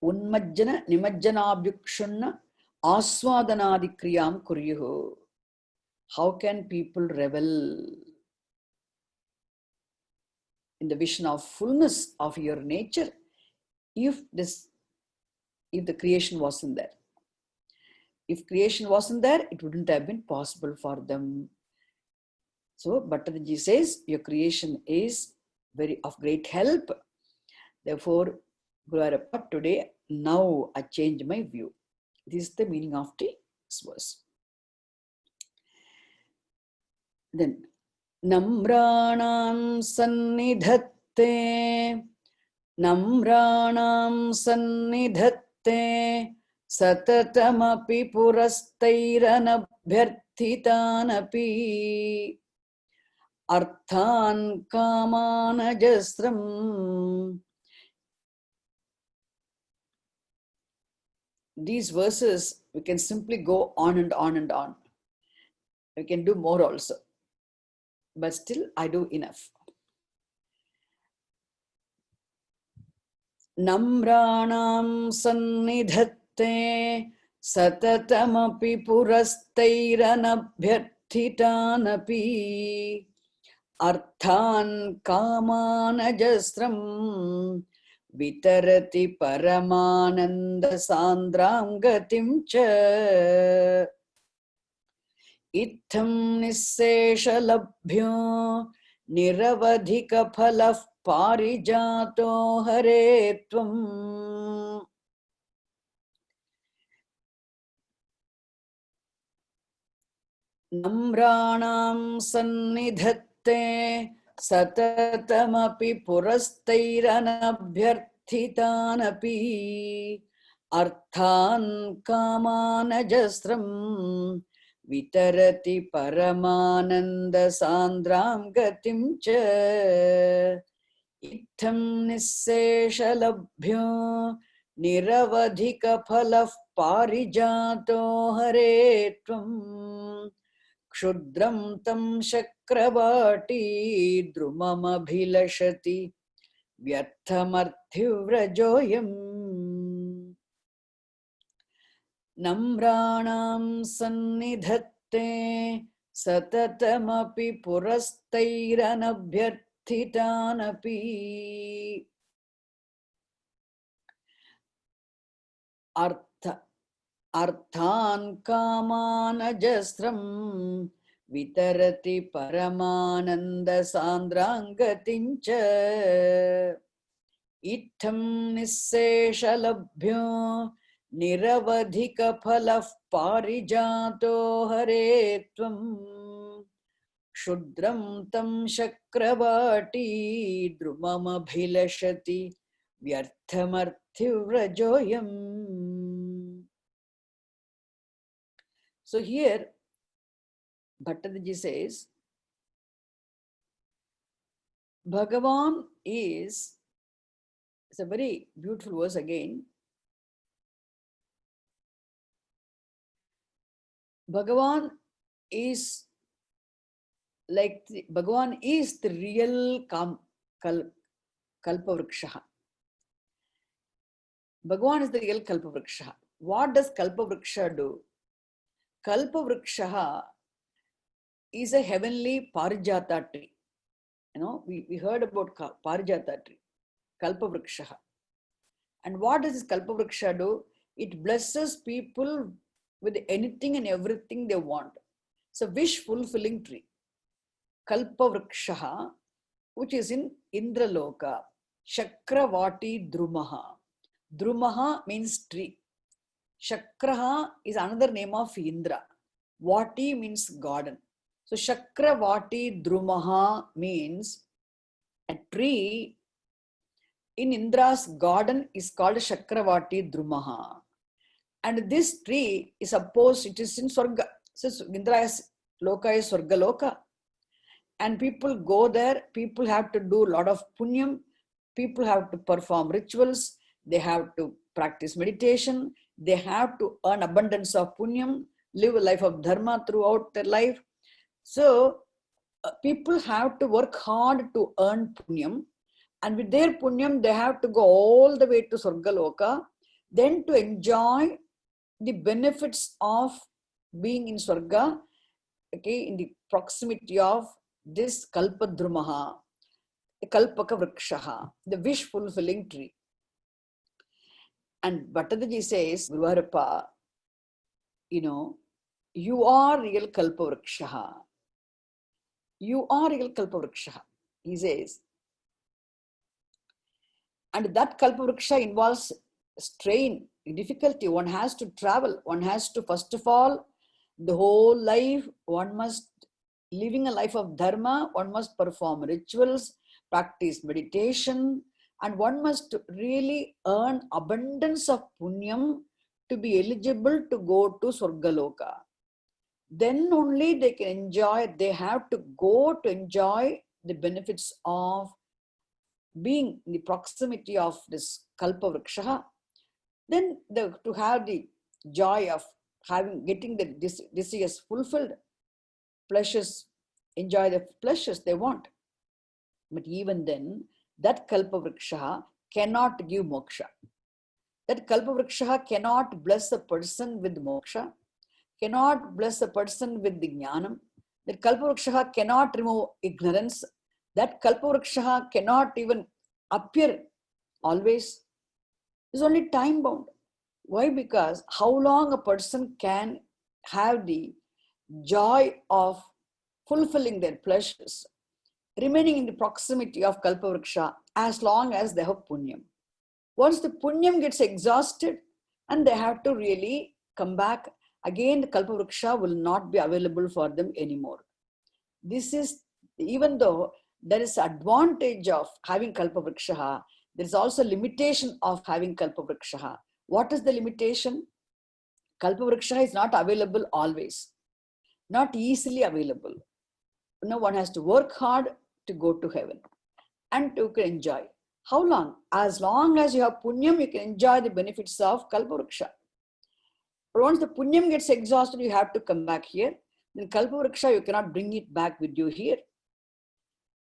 Unmajjana Nimajjanabhyukshunna Aswadanadi Kriyam Kuryuhu. How can people revel in the vision of fullness of your nature if the creation wasn't there? If creation wasn't there, it wouldn't have been possible for them. So Bhattacharya says, your creation is very of great help. Therefore, Guruvayurappa, today, now I change my view. This is the meaning of this verse. Then, Namranam sannidhatte, Namranam sannidhatte, Satatamapi purastairanabhyarthitanapi, Arthan kamanajasram. These verses, we can simply go on and on and on. We can do more also. But still, I do enough. Namranam sannidhatte satatamapi purastairanabhyarthitanapi arthan kamanajasram vitarati paramananda sandram gatim cha Itham nissesha labhyo niravadhika phalaf parijato hare tvam. Namranam sannidhatte satatamapi purastairanabhyarthitanapi arthan kamanajasram vitarati paramananda sandram gatim cha itham nissesha labhyo niravadhika phalaf parijato hare tvam kshudram tam shakravati drumam abhilashati vyarthamarthivrajoyam. Namranam sannidhatte satatamapi purastairanabhyarthitanapi arthan kamanajasram vitarati paramananda sandrangatincha itham nissesha labhyo निरवधिकफलः पारिजातो हरे त्वं क्षुद्रं तं शक्रवाटी द्रुममभिलषति व्यर्थमर्थिव्रजोऽयम्. So here Bhattadaji says, Bhagavan is, it's a very beautiful verse again. Bhagavan is like, Bhagavan is the real Kalpavriksha. Bhagavan is the real Kalpavriksha. What does Kalpavriksha do? Kalpavriksha is a heavenly Parijata tree. You know, we heard about Parijata tree, Kalpavriksha. And what does this Kalpavriksha do? It blesses people with anything and everything they want. It's a wish-fulfilling tree. Kalpavriksha, which is in Indraloka. Shakravati Drumaha. Drumaha means tree. Shakraha is another name of Indra. Vati means garden. So Shakravati Drumaha means a tree in Indra's garden is called Shakravati Drumaha. And this tree is supposed, it is in Swarga. So Indra's Loka is Swarga Loka. And people go there, people have to do a lot of punyam, people have to perform rituals, they have to practice meditation, they have to earn abundance of punyam, live a life of dharma throughout their life. So people have to work hard to earn punyam, and with their punyam they have to go all the way to Swargaloka, then to enjoy the benefits of being in Swarga, okay, in the proximity of this Kalpadrumaha, the Kalpaka Vrikshaha, the wish fulfilling tree. And Bhattadaji says, Guruvarappa, you know, you are real Kalpavrikshaha. You are real Kalpavrikshaha, he says. And that Kalpavriksha involves strain, difficulty. One has to travel. One has to, first of all, the whole life, one must, living a life of dharma, one must perform rituals, practice meditation, and one must really earn abundance of punyam to be eligible to go to Swargaloka. Then only they can enjoy, they have to go to enjoy the benefits of being in the proximity of this Kalpavriksha. Then to have the joy of getting the desires fulfilled, pleasures, enjoy the pleasures they want. But even then, that Kalpavriksha cannot give moksha. That Kalpavriksha cannot bless a person with moksha, cannot bless a person with the jnanam. That Kalpavriksha cannot remove ignorance. That Kalpavriksha cannot even appear always. It's only time bound. Why? Because how long a person can have the joy of fulfilling their pleasures, remaining in the proximity of Kalpavriksha as long as they have punyam. Once the punyam gets exhausted and they have to really come back, again the Kalpavriksha will not be available for them anymore. This is, even though there is advantage of having Kalpavriksha, there is also limitation of having Kalpavriksha. What is the limitation? Kalpavriksha is not available always, not easily available. No, one has to work hard to go to heaven and to enjoy. How long? As long as you have punyam, you can enjoy the benefits of Kalpavriksha. But once the punyam gets exhausted, you have to come back here. Then Kalpavriksha, you cannot bring it back with you here.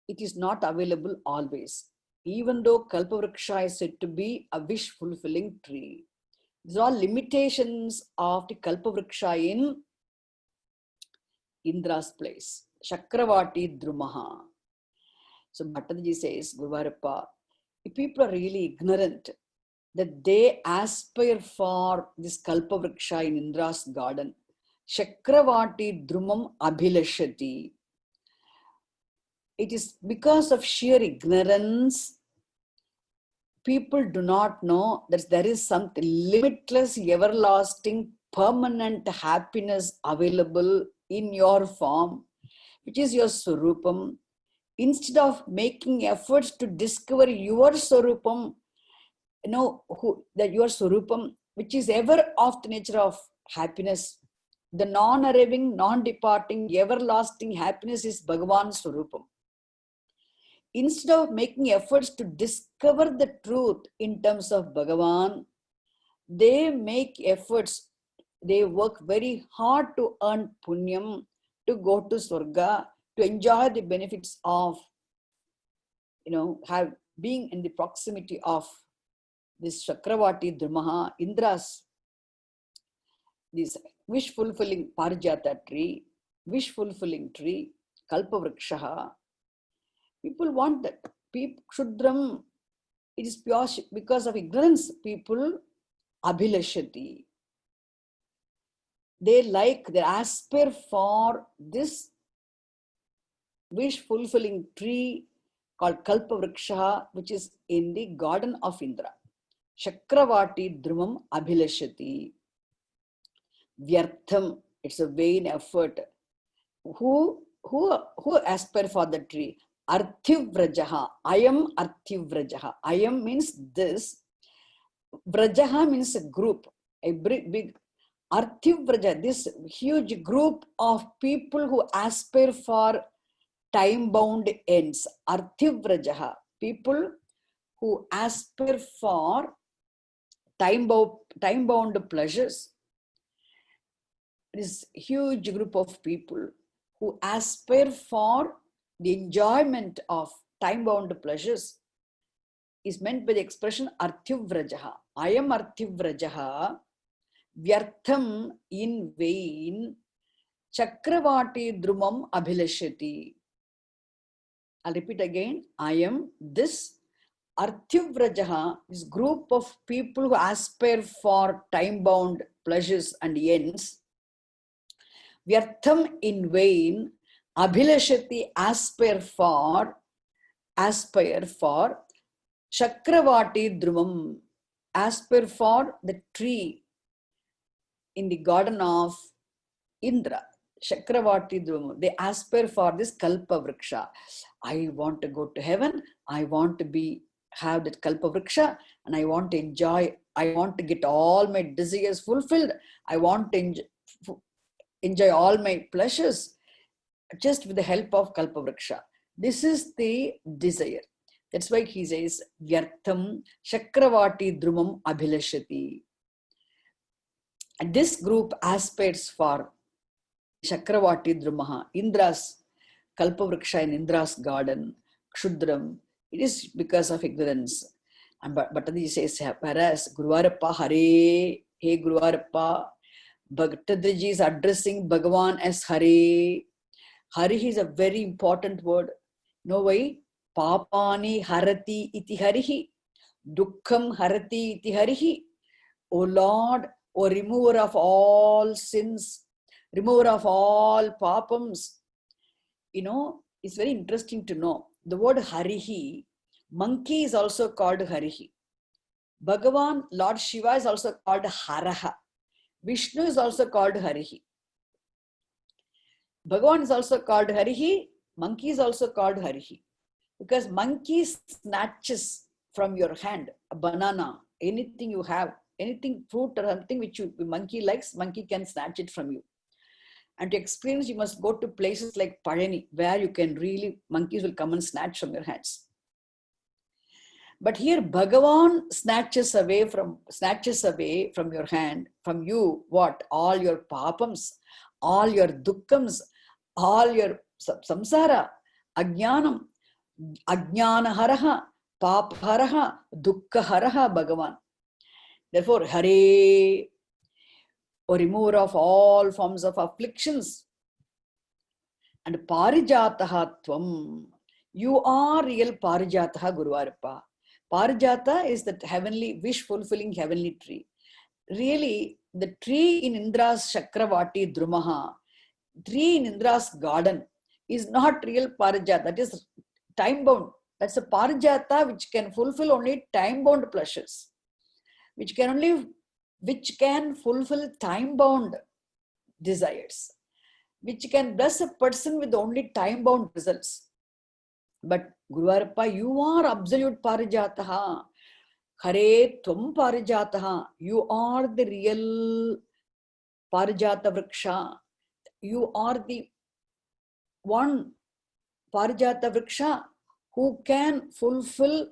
It is not available always. Even though Kalpavriksha is said to be a wish-fulfilling tree. These are all limitations of the Kalpavriksha in Indra's place. Shakravati Drumaha. So Bhattadaji says, Guruvarappa, if people are really ignorant that they aspire for this Kalpavriksha in Indra's garden, Shakravati Drumam Abhilashati. It is because of sheer ignorance people do not know that there is something limitless, everlasting, permanent happiness available in your form, which is your Swarupam. Instead of making efforts to discover your Swarupam, that your Swarupam, which is ever of the nature of happiness, the non-arriving, non-departing, everlasting happiness is Bhagavan's Swarupam. Instead of making efforts to discover the truth in terms of Bhagavan, they make efforts, they work very hard to earn punyam, to go to Swarga, to enjoy the benefits of, being in the proximity of this Chakravati Drumaha, Indra's, this wish-fulfilling Parijata tree, wish-fulfilling tree, Kalpavrikshaha. People want that. People, Shudram, it is pure because of ignorance. People abhilashati. They aspire for this wish-fulfilling tree called Kalpavriksha, which is in the garden of Indra. Chakravati Drumam abhilashati. Vyartham, it's a vain effort. Who aspire for the tree? Arthivrajaha. Ayam Arthivrajaha. Ayam means this. Vrajaha means a group, a big Arthivraja, this huge group of people who aspire for time-bound ends. Arthivrajaha, people who aspire for time-bound pleasures. This huge group of people who aspire for the enjoyment of time-bound pleasures is meant by the expression Arthivrajaha. I am Arthivrajaha, Vyartham, in vain, Chakravati Drumam abhilashati. I'll repeat again. I am this Arthivrajaha, this group of people who aspire for time-bound pleasures and ends. Vyartham, in vain, abhilashati, aspire for Chakravati Drumam, aspire for the tree in the garden of Indra. Chakravati Drumam, they aspire for this Kalpavriksha. I want to go to heaven, I want to have that Kalpavriksha, and I want to enjoy, I want to get all my desires fulfilled, I want to enjoy all my pleasures just with the help of Kalpavriksha. This is the desire. That's why he says, Vyartham Chakravati Drumam abhilashati. And this group aspires for Chakravati Drumaha, Indra's Kalpavriksha in Indra's garden, Kshudram. It is because of ignorance. And Bhattadi says, whereas Guruvarappa Hare, hey Guruvarappa, Bhattadiji is addressing Bhagavan as Hare. Hare is a very important word. No way? Papani harati iti harihi. Dukkham harati iti harihi. O Lord, O remover of all sins, remover of all papams. It's very interesting to know. The word harihi, monkey is also called harihi. Bhagavan, Lord Shiva is also called haraha. Vishnu is also called harihi. Bhagavan is also called harihi. Monkey is also called harihi. Because monkey snatches from your hand a banana, anything you have, anything, fruit or something which monkey likes, monkey can snatch it from you. And to experience, you must go to places like Parani, where you can really, monkeys will come and snatch from your hands. But here Bhagavan snatches away from your hand, from you, what? All your papams, all your dukkhams, all your samsara, ajnanam, ajnana haraha, pap haraha, dukkha haraha, Bhagavan. Therefore, Hare, or remover of all forms of afflictions. And Parijataha Tvam, you are real Parijataha, Guruvarappa. Parijata is that heavenly, wish-fulfilling heavenly tree. Really, the tree in Indra's Chakravati Drumaha, tree in Indra's garden, is not real Parijata. That is time-bound. That's a parijata which can fulfill only time-bound pleasures, which can fulfill time-bound desires, which can bless a person with only time-bound results. But Guruvarappa, you are absolute parijataha. Hare Tvam parijataha. You are the real parijata vriksha. You are the one parijata vriksha who can fulfill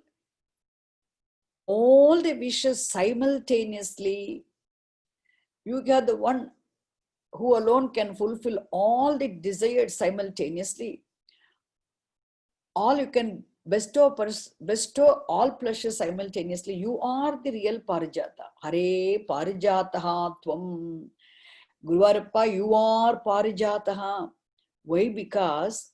all the wishes simultaneously. You are the one who alone can fulfill all the desires simultaneously. All you can bestow all pleasures simultaneously. You are the real parijata. Hare parijataha tvam. Guruvarappa, you are parijataha. Why? Because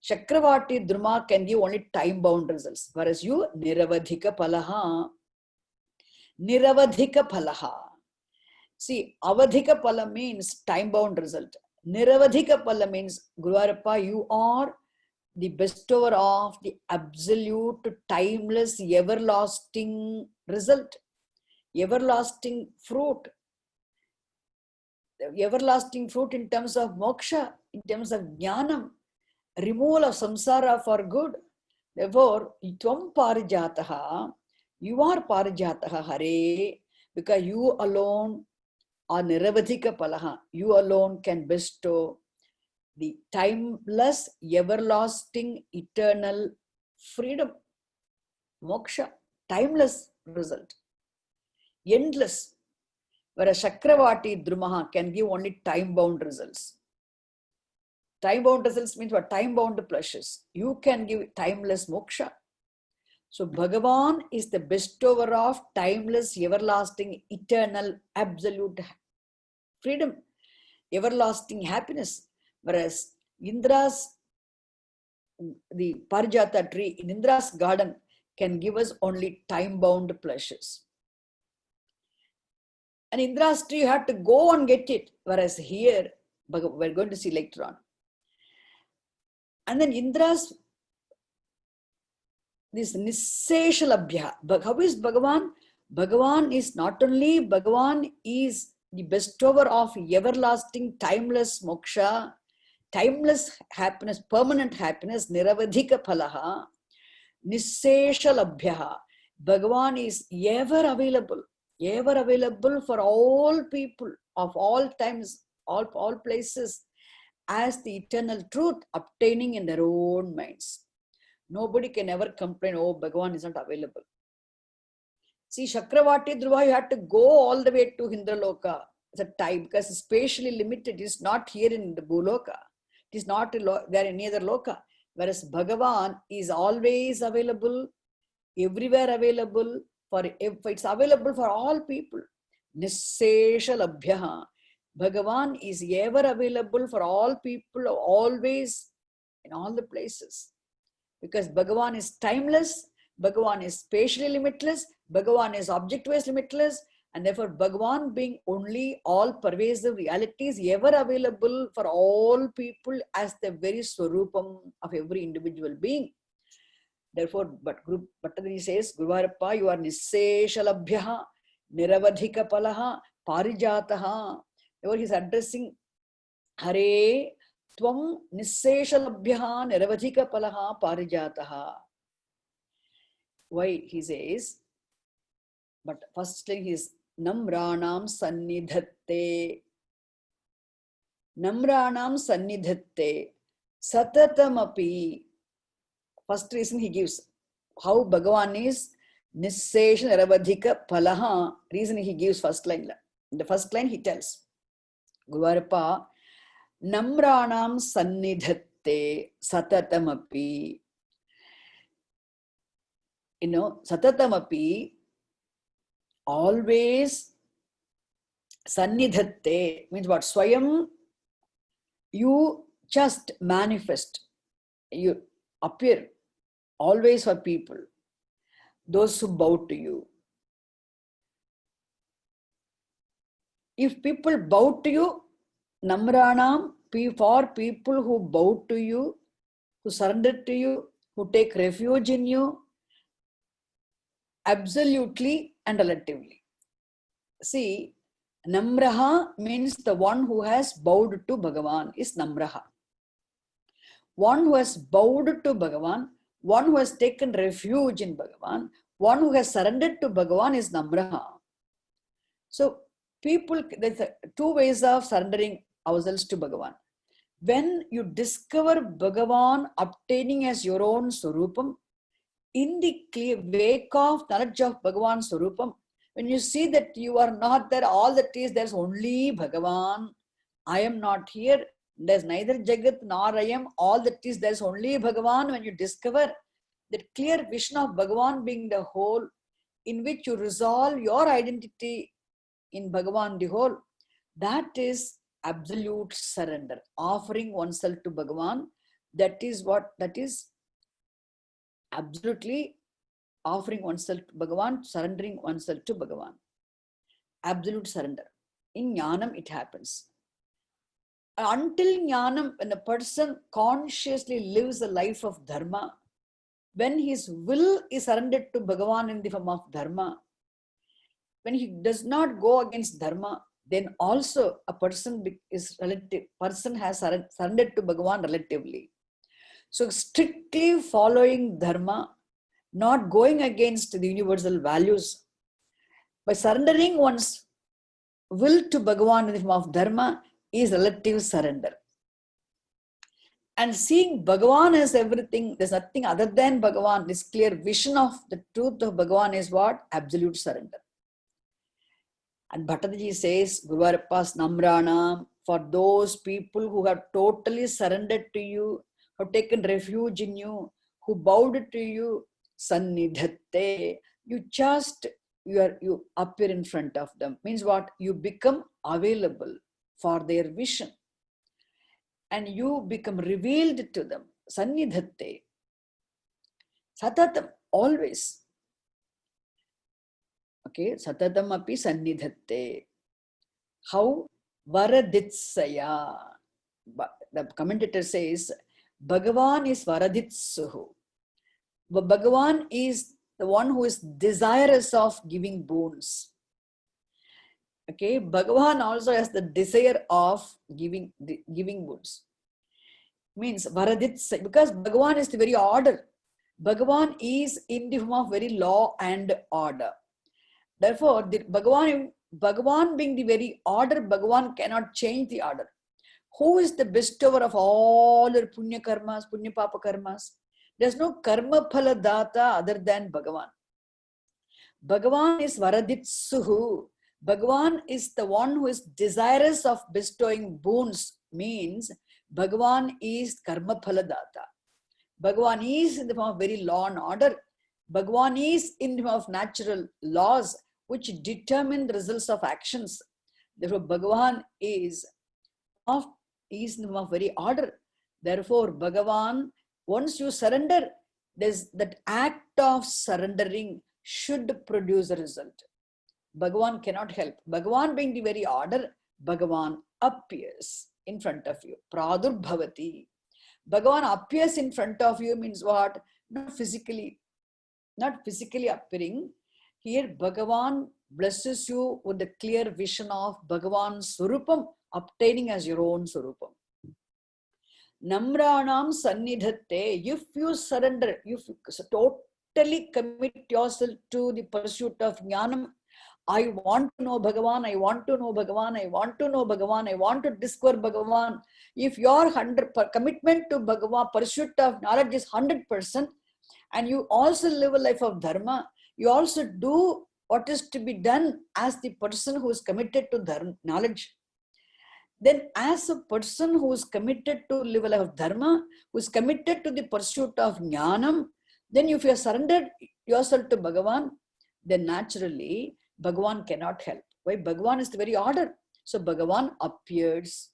Chakravati Druma can give only time-bound results, whereas you, Niravadhika Palaha. Niravadhika Palaha. See, Avadhika Pala means time-bound result. Niravadhika Pala means, Guruvarappa, you are the bestower of the absolute, timeless, everlasting result, everlasting fruit. Everlasting fruit in terms of moksha, in terms of jnanam, removal of samsara for good. Therefore, tvam parijataha, you are parijataha, Hare, because you alone are niravadhika palaha. You alone can bestow the timeless, everlasting, eternal freedom, moksha, timeless result, endless. Whereas Chakravati Drumaha can give only time-bound results. Time-bound results means what? Time-bound pleasures. You can give timeless moksha. So Bhagavan is the bestower of timeless, everlasting, eternal, absolute freedom, everlasting happiness. Whereas Indra's, the Parijata tree in Indra's garden can give us only time-bound pleasures. And Indra's tree, you have to go and get it. Whereas here, we're going to see later on. And then Indra's, this Nisseshalabhya. How is Bhagavan? Bhagavan is not only, Bhagavan is the bestower of everlasting, timeless moksha, timeless happiness, permanent happiness, Niravadhika Phalaha, Nisseshalabhya. Bhagavan is ever available for all people of all times, all places, as the eternal truth obtaining in their own minds. Nobody can ever complain, oh, Bhagavan is not available. See, Chakravati Dhruva, you had to go all the way to Indraloka. It's a time, because it's spatially limited. It's not here in the Bhuloka. It is not there in any other loka. Whereas Bhagavan is always available, everywhere available, it's available for all people. Nisseshalabhya. Bhagavan is ever available for all people, always, in all the places. Because Bhagavan is timeless, Bhagavan is spatially limitless, Bhagavan is object-wise limitless, and therefore Bhagavan being only all-pervasive reality is ever available for all people as the very swarupam of every individual being. Therefore, but Bhattadri says, Guruvarappa, you are Nisseshalabhyaha, Niravadhika Palaha, Parijataha. Therefore, he is addressing Hare Tvam Nisseshalabhyaha, Niravadhika Palaha, Parijataha. Why he says, but first thing is Namranam Sannidhatte. Namranam Sannidhatte. Satatamapi. First reason he gives, how Bhagavan is Nissesha Niravadhika Palaha. Reason he gives first line. In the first line he tells, Guruvarappa, Namranam Sannidhatte Satatamapi. You know, Satatamapi, always. Sannidhatte means what? Swayam, you just manifest, you appear always for people, those who bow to you. If people bow to you, Namranam, for people who bow to you, who surrender to you, who take refuge in you absolutely and relatively. See, Namraha means the one who has bowed to Bhagavan is Namraha. One who has bowed to Bhagavan, one who has taken refuge in Bhagavan, one who has surrendered to Bhagavan is Namraha. So, there's two ways of surrendering ourselves to Bhagavan. When you discover Bhagavan obtaining as your own Swarupam, in the clear wake of knowledge of Bhagavan Swarupam, when you see that you are not there, all that is, there's only Bhagavan. I am not here. There's neither Jagat nor I am. All that is, there's only Bhagavan. When you discover that clear vision of Bhagavan being the whole, in which you resolve your identity in Bhagavan the whole, that is absolute surrender, offering oneself to Bhagavan. That is absolutely offering oneself to Bhagavan, surrendering oneself to Bhagavan. Absolute surrender. In Jnanam, it happens. Until Jnanam, when a person consciously lives a life of Dharma, when his will is surrendered to Bhagavan in the form of Dharma, when he does not go against Dharma, then also a person has surrendered to Bhagavan relatively. So strictly following Dharma, not going against the universal values, by surrendering one's will to Bhagavan in the form of Dharma is relative surrender. And seeing Bhagavan as everything, there's nothing other than Bhagavan, this clear vision of the truth of Bhagavan is what? Absolute surrender. And Bhattacharya says, Guru Varappa's Namranam, for those people who have totally surrendered to you, have taken refuge in you, who bowed to you, Sannidhatte, you appear in front of them. Means what? You become available for their vision. And you become revealed to them. Sannidhatte. Satatam, always. Okay, Satatam api Sannidhatte. How? Varaditsaya. The commentator says, Bhagavan is Varaditsuhu. Bhagavan is the one who is desirous of giving boons. Okay, Bhagavan also has the desire of giving boons. Means Varaditsaya, because Bhagavan is the very order. Bhagavan is in the form of very law and order. Therefore, Bhagavan being the very order, Bhagavan cannot change the order. Who is the bestower of all the punya karmas, punya papa karmas? There's no karma phala data other than Bhagavan. Bhagavan is Varaditsuhu. Bhagavan is the one who is desirous of bestowing boons. Means Bhagavan is karma phala data. Bhagavan is in the form of very law and order. Bhagavan is in the form of natural laws which determine the results of actions. Therefore, Bhagavan is in the form of very order. Therefore, Bhagavan, once you surrender, that act of surrendering should produce a result. Bhagavan cannot help. Bhagavan being the very order, Bhagavan appears in front of you. Pradurbhavati. Bhagavan appears in front of you means what? Not physically appearing. Here, Bhagavan blesses you with the clear vision of Bhagavan's Swarupam, obtaining as your own Swarupam. Namranam Sannidhatte, if you surrender, if you totally commit yourself to the pursuit of Jnanam, I want to know Bhagavan, I want to know Bhagavan, I want to know Bhagavan, I want to discover Bhagavan. If your commitment to Bhagavan, pursuit of knowledge is 100%, and you also live a life of Dharma, you also do what is to be done as the person who is committed to Dharma, knowledge. Then as a person who is committed to live a life of Dharma, who is committed to the pursuit of Jnanam, then if you have surrendered yourself to Bhagavan, then naturally Bhagavan cannot help. Why? Bhagavan is the very order. So Bhagavan appears.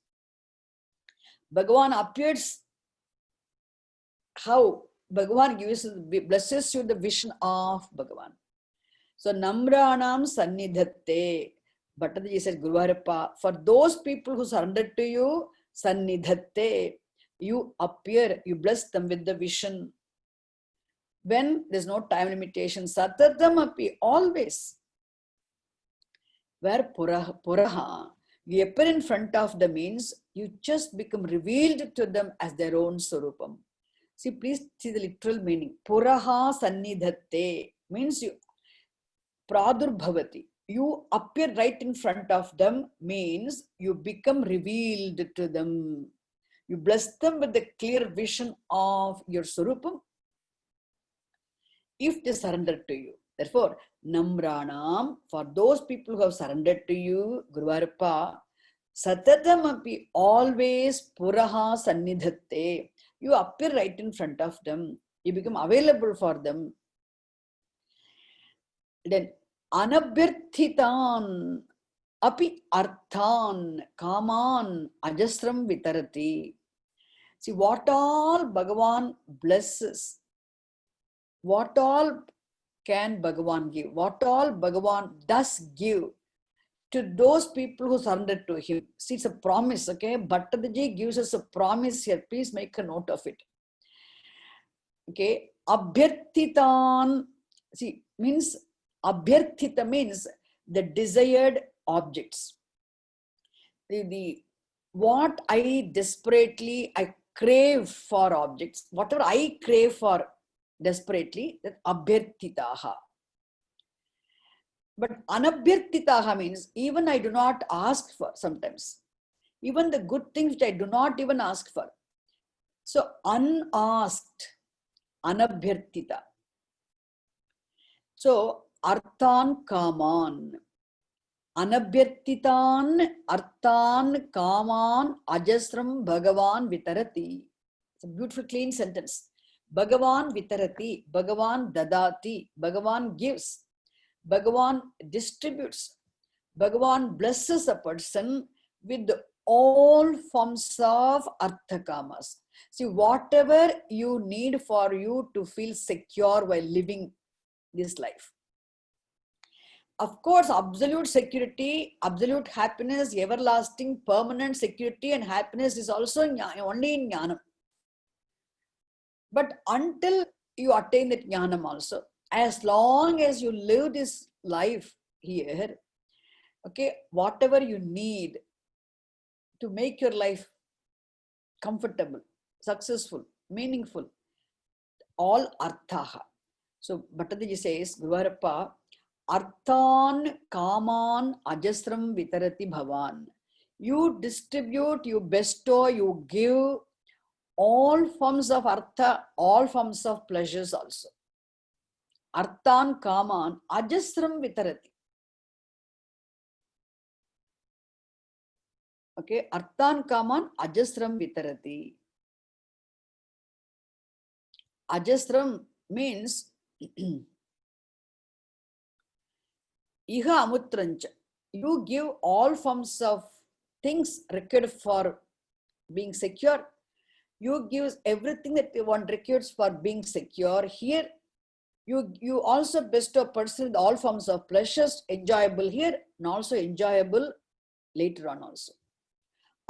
Bhagavan appears how? Bhagavan blesses you the vision of Bhagavan. So Namranam Sannidhatte. Bhattacharya said, Guru Varappa, for those people who surrendered to you, Sannidhatte, you appear, you bless them with the vision. When there's no time limitation, Satatam api, always. Where Puraha, you appear in front of them means you just become revealed to them as their own Swarupam. See, please see the literal meaning. Puraha Sannidhatte means you Pradurbhavati. You appear right in front of them means you become revealed to them. You bless them with the clear vision of your Swarupam if they surrender to you. Therefore, Namranam, for those people who have surrendered to you, Guruvarappa, Satatamapi, always Puraha Sannidhatte. You appear right in front of them. You become available for them. Then, Anabhyarthitan api arthan kaman ajasram vitarati. See, what all Bhagavan blesses, what all can Bhagavan give, what all Bhagavan does give to those people who surrender to him. See, it's a promise, okay? Bhattadaji gives us a promise here. Please make a note of it. Okay? Abhyarthitan, see, means, Abhyarthita means the desired objects. What I desperately, I crave for objects, whatever I crave for desperately, that abhyarthitaha. But anabhyarthitaha means even I do not ask for sometimes. Even the good things which I do not even ask for. So unasked, anabhyarthita. So arthan kaman. Anabhyarthitan arthan kaman ajasram Bhagavan vitarati. It's a beautiful clean sentence. Bhagavan vitarati, Bhagavan dadati, Bhagavan gives, Bhagavan distributes, Bhagavan blesses a person with all forms of arthakamas. See, whatever you need for you to feel secure while living this life. Of course, absolute security, absolute happiness, everlasting, permanent security and happiness is also only in Jnanam. But until you attain that Jnanam also, as long as you live this life here, okay, whatever you need to make your life comfortable, successful, meaningful, all arthaha. So Bhattadaji says, Guruvarappa, arthan kaman ajasram vitarati bhavan. You distribute, you bestow, you give all forms of artha, all forms of pleasures also. Arthan kaman ajasram vitarati. Okay, arthan kaman ajasram vitarati. Ajasram means Iha amutrancha. You give all forms of things required for being secure. You give everything that one requires for being secure. Here, you also bestow a person with all forms of pleasures, enjoyable here and also enjoyable later on also.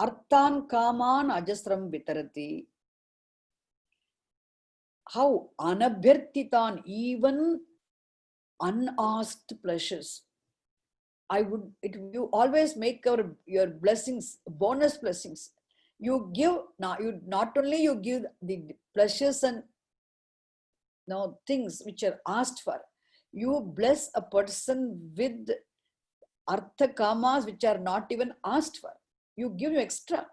Arthan kaman ajasram vitarati. How? Anabhyarthitan, even unasked pleasures. You always make your blessings, bonus blessings. You give, you not only you give the pleasures and things which are asked for, you bless a person with artha kamas which are not even asked for. You give you extra.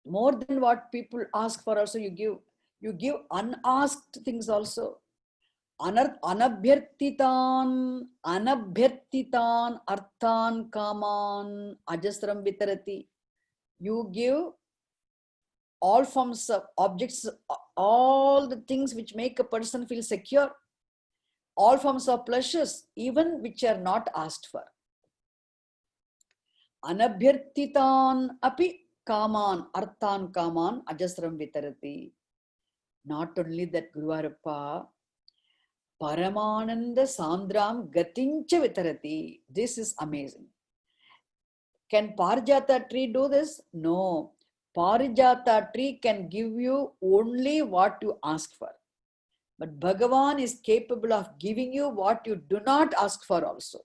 More than what people ask for also you give. You give unasked things also. Anabhyarthitan arthan kaman ajasram vitarati. You give all forms of objects, all the things which make a person feel secure, all forms of pleasures, even which are not asked for. Anabhyarthitan api kaman arthan kaman ajasram vitarati. Not only that, Guruvarappa, Paramananda Sandram Gatincha Vitarati. This is amazing. Can Parijata tree do this? No. Parijata tree can give you only what you ask for. But Bhagavan is capable of giving you what you do not ask for also.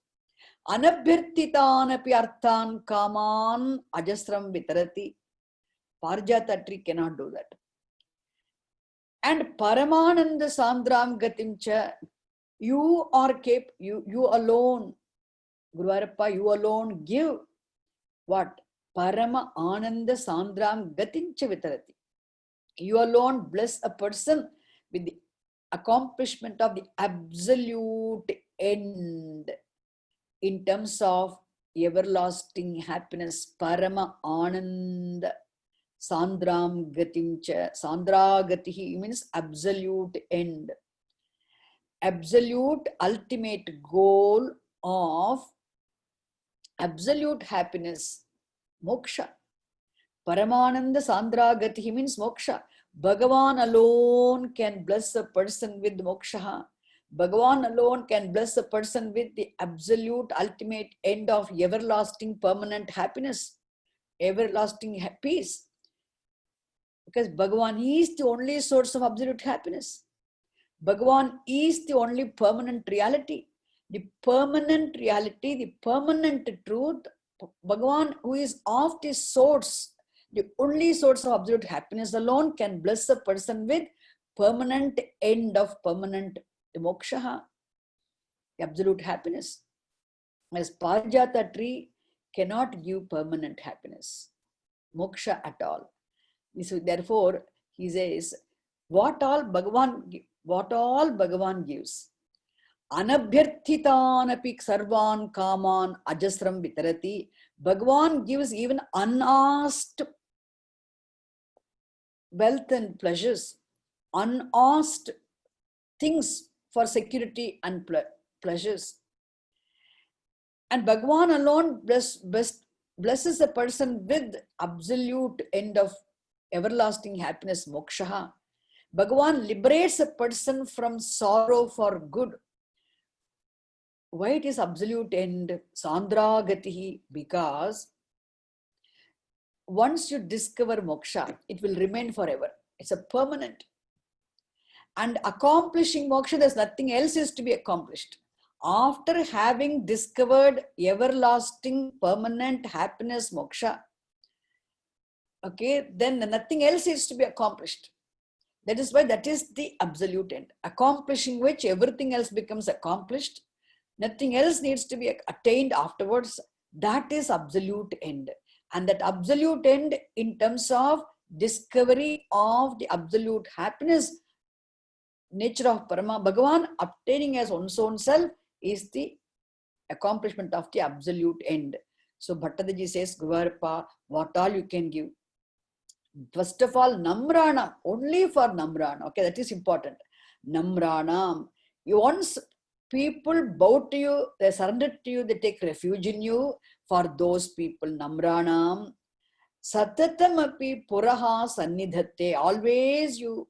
Anabhyartitanapi arthan kaman ajasram vitarati. Parijata tree cannot do that. And Paramananda Sandram Gatimcha, you are capable, you alone, Guru Varappa, you alone give what? Parama Ananda Sandram Gatimcha Vitarati. You alone bless a person with the accomplishment of the absolute end in terms of everlasting happiness. Parama Ananda Sandram Gatimcha. Sandra Gatihi means absolute end. Absolute ultimate goal of absolute happiness. Moksha. Paramananda Sandra Gatihi means moksha. Bhagavan alone can bless a person with moksha. Bhagavan alone can bless a person with the absolute ultimate end of everlasting permanent happiness, everlasting peace. Because Bhagavan is the only source of absolute happiness. Bhagavan is the only permanent reality. The permanent reality, the permanent truth, Bhagavan, who is of the source, the only source of absolute happiness alone, can bless a person with permanent end of permanent moksha, absolute happiness. As Parijata tree cannot give permanent happiness, moksha at all. So therefore, he says, what all Bhagavan gives. Anabhyarthitanapi sarvan kaman ajasram vitarati. Bhagavan gives even unasked wealth and pleasures, unasked things for security and pleasures. And Bhagavan alone blesses a person with absolute end of everlasting happiness, moksha. Bhagavan liberates a person from sorrow for good. Why it is absolute end? Sandra Gatihi, because once you discover moksha, it will remain forever. It's a permanent. And accomplishing moksha, there's nothing else is to be accomplished. After having discovered everlasting permanent happiness, moksha, okay, then nothing else is to be accomplished. That is why that is the absolute end, accomplishing which everything else becomes accomplished. Nothing else needs to be attained afterwards. That is absolute end. And that absolute end in terms of discovery of the absolute happiness, nature of Parama Bhagavan, obtaining as one's own self is the accomplishment of the absolute end. So Bhattadaji says, Guruvarappa, what all you can give. First of all, Namranam, only for Namranam. Okay, that is important. Namranam. Once people bow to you, they surrender to you, they take refuge in you. For those people, Namranam. Satatamapi puraha sannidhatte. Always you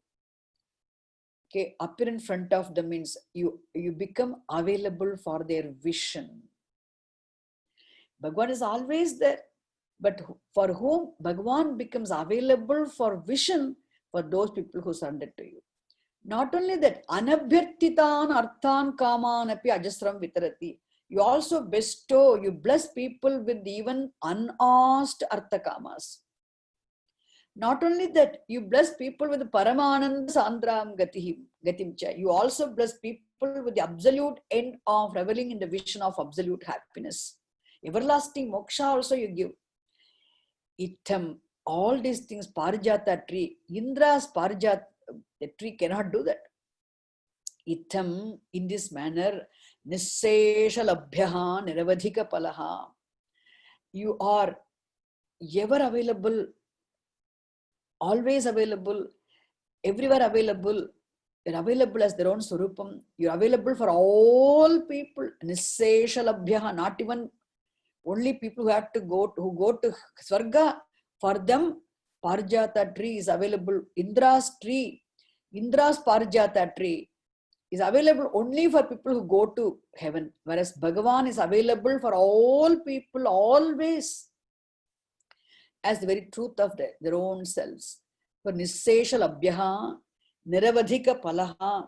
appear in front of them, means you become available for their vision. Bhagavan is always there. But for whom Bhagavan becomes available for vision, for those people who surrender to you. Not only that, anabhyartitan arthan kaman api ajasram vitarati. You also bestow, you bless people with even unasked artha kamas. Not only that, you bless people with Paramananda Sandram Gatimcha. You also bless people with the absolute end of reveling in the vision of absolute happiness. Everlasting moksha also you give. Itam, all these things, Parijata tree, Indra's Parijata tree cannot do that. Itam, in this manner, Nissesha Labhyaha Niravadhika Palaha. You are ever available, always available, everywhere available. You're available as their own Surupam. You're available for all people. Nissesha Labhyaha, not even only people who go to Swarga. For them, Parijata tree is available. Indra's Parijata tree is available only for people who go to heaven. Whereas Bhagavan is available for all people always as the very truth of their own selves. For Nissesha Labhyaha, Niravadhika Palaha,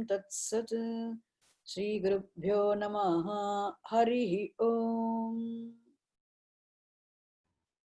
तत्सत्. श्री गुरुभ्यो नमः. हरिः ओम.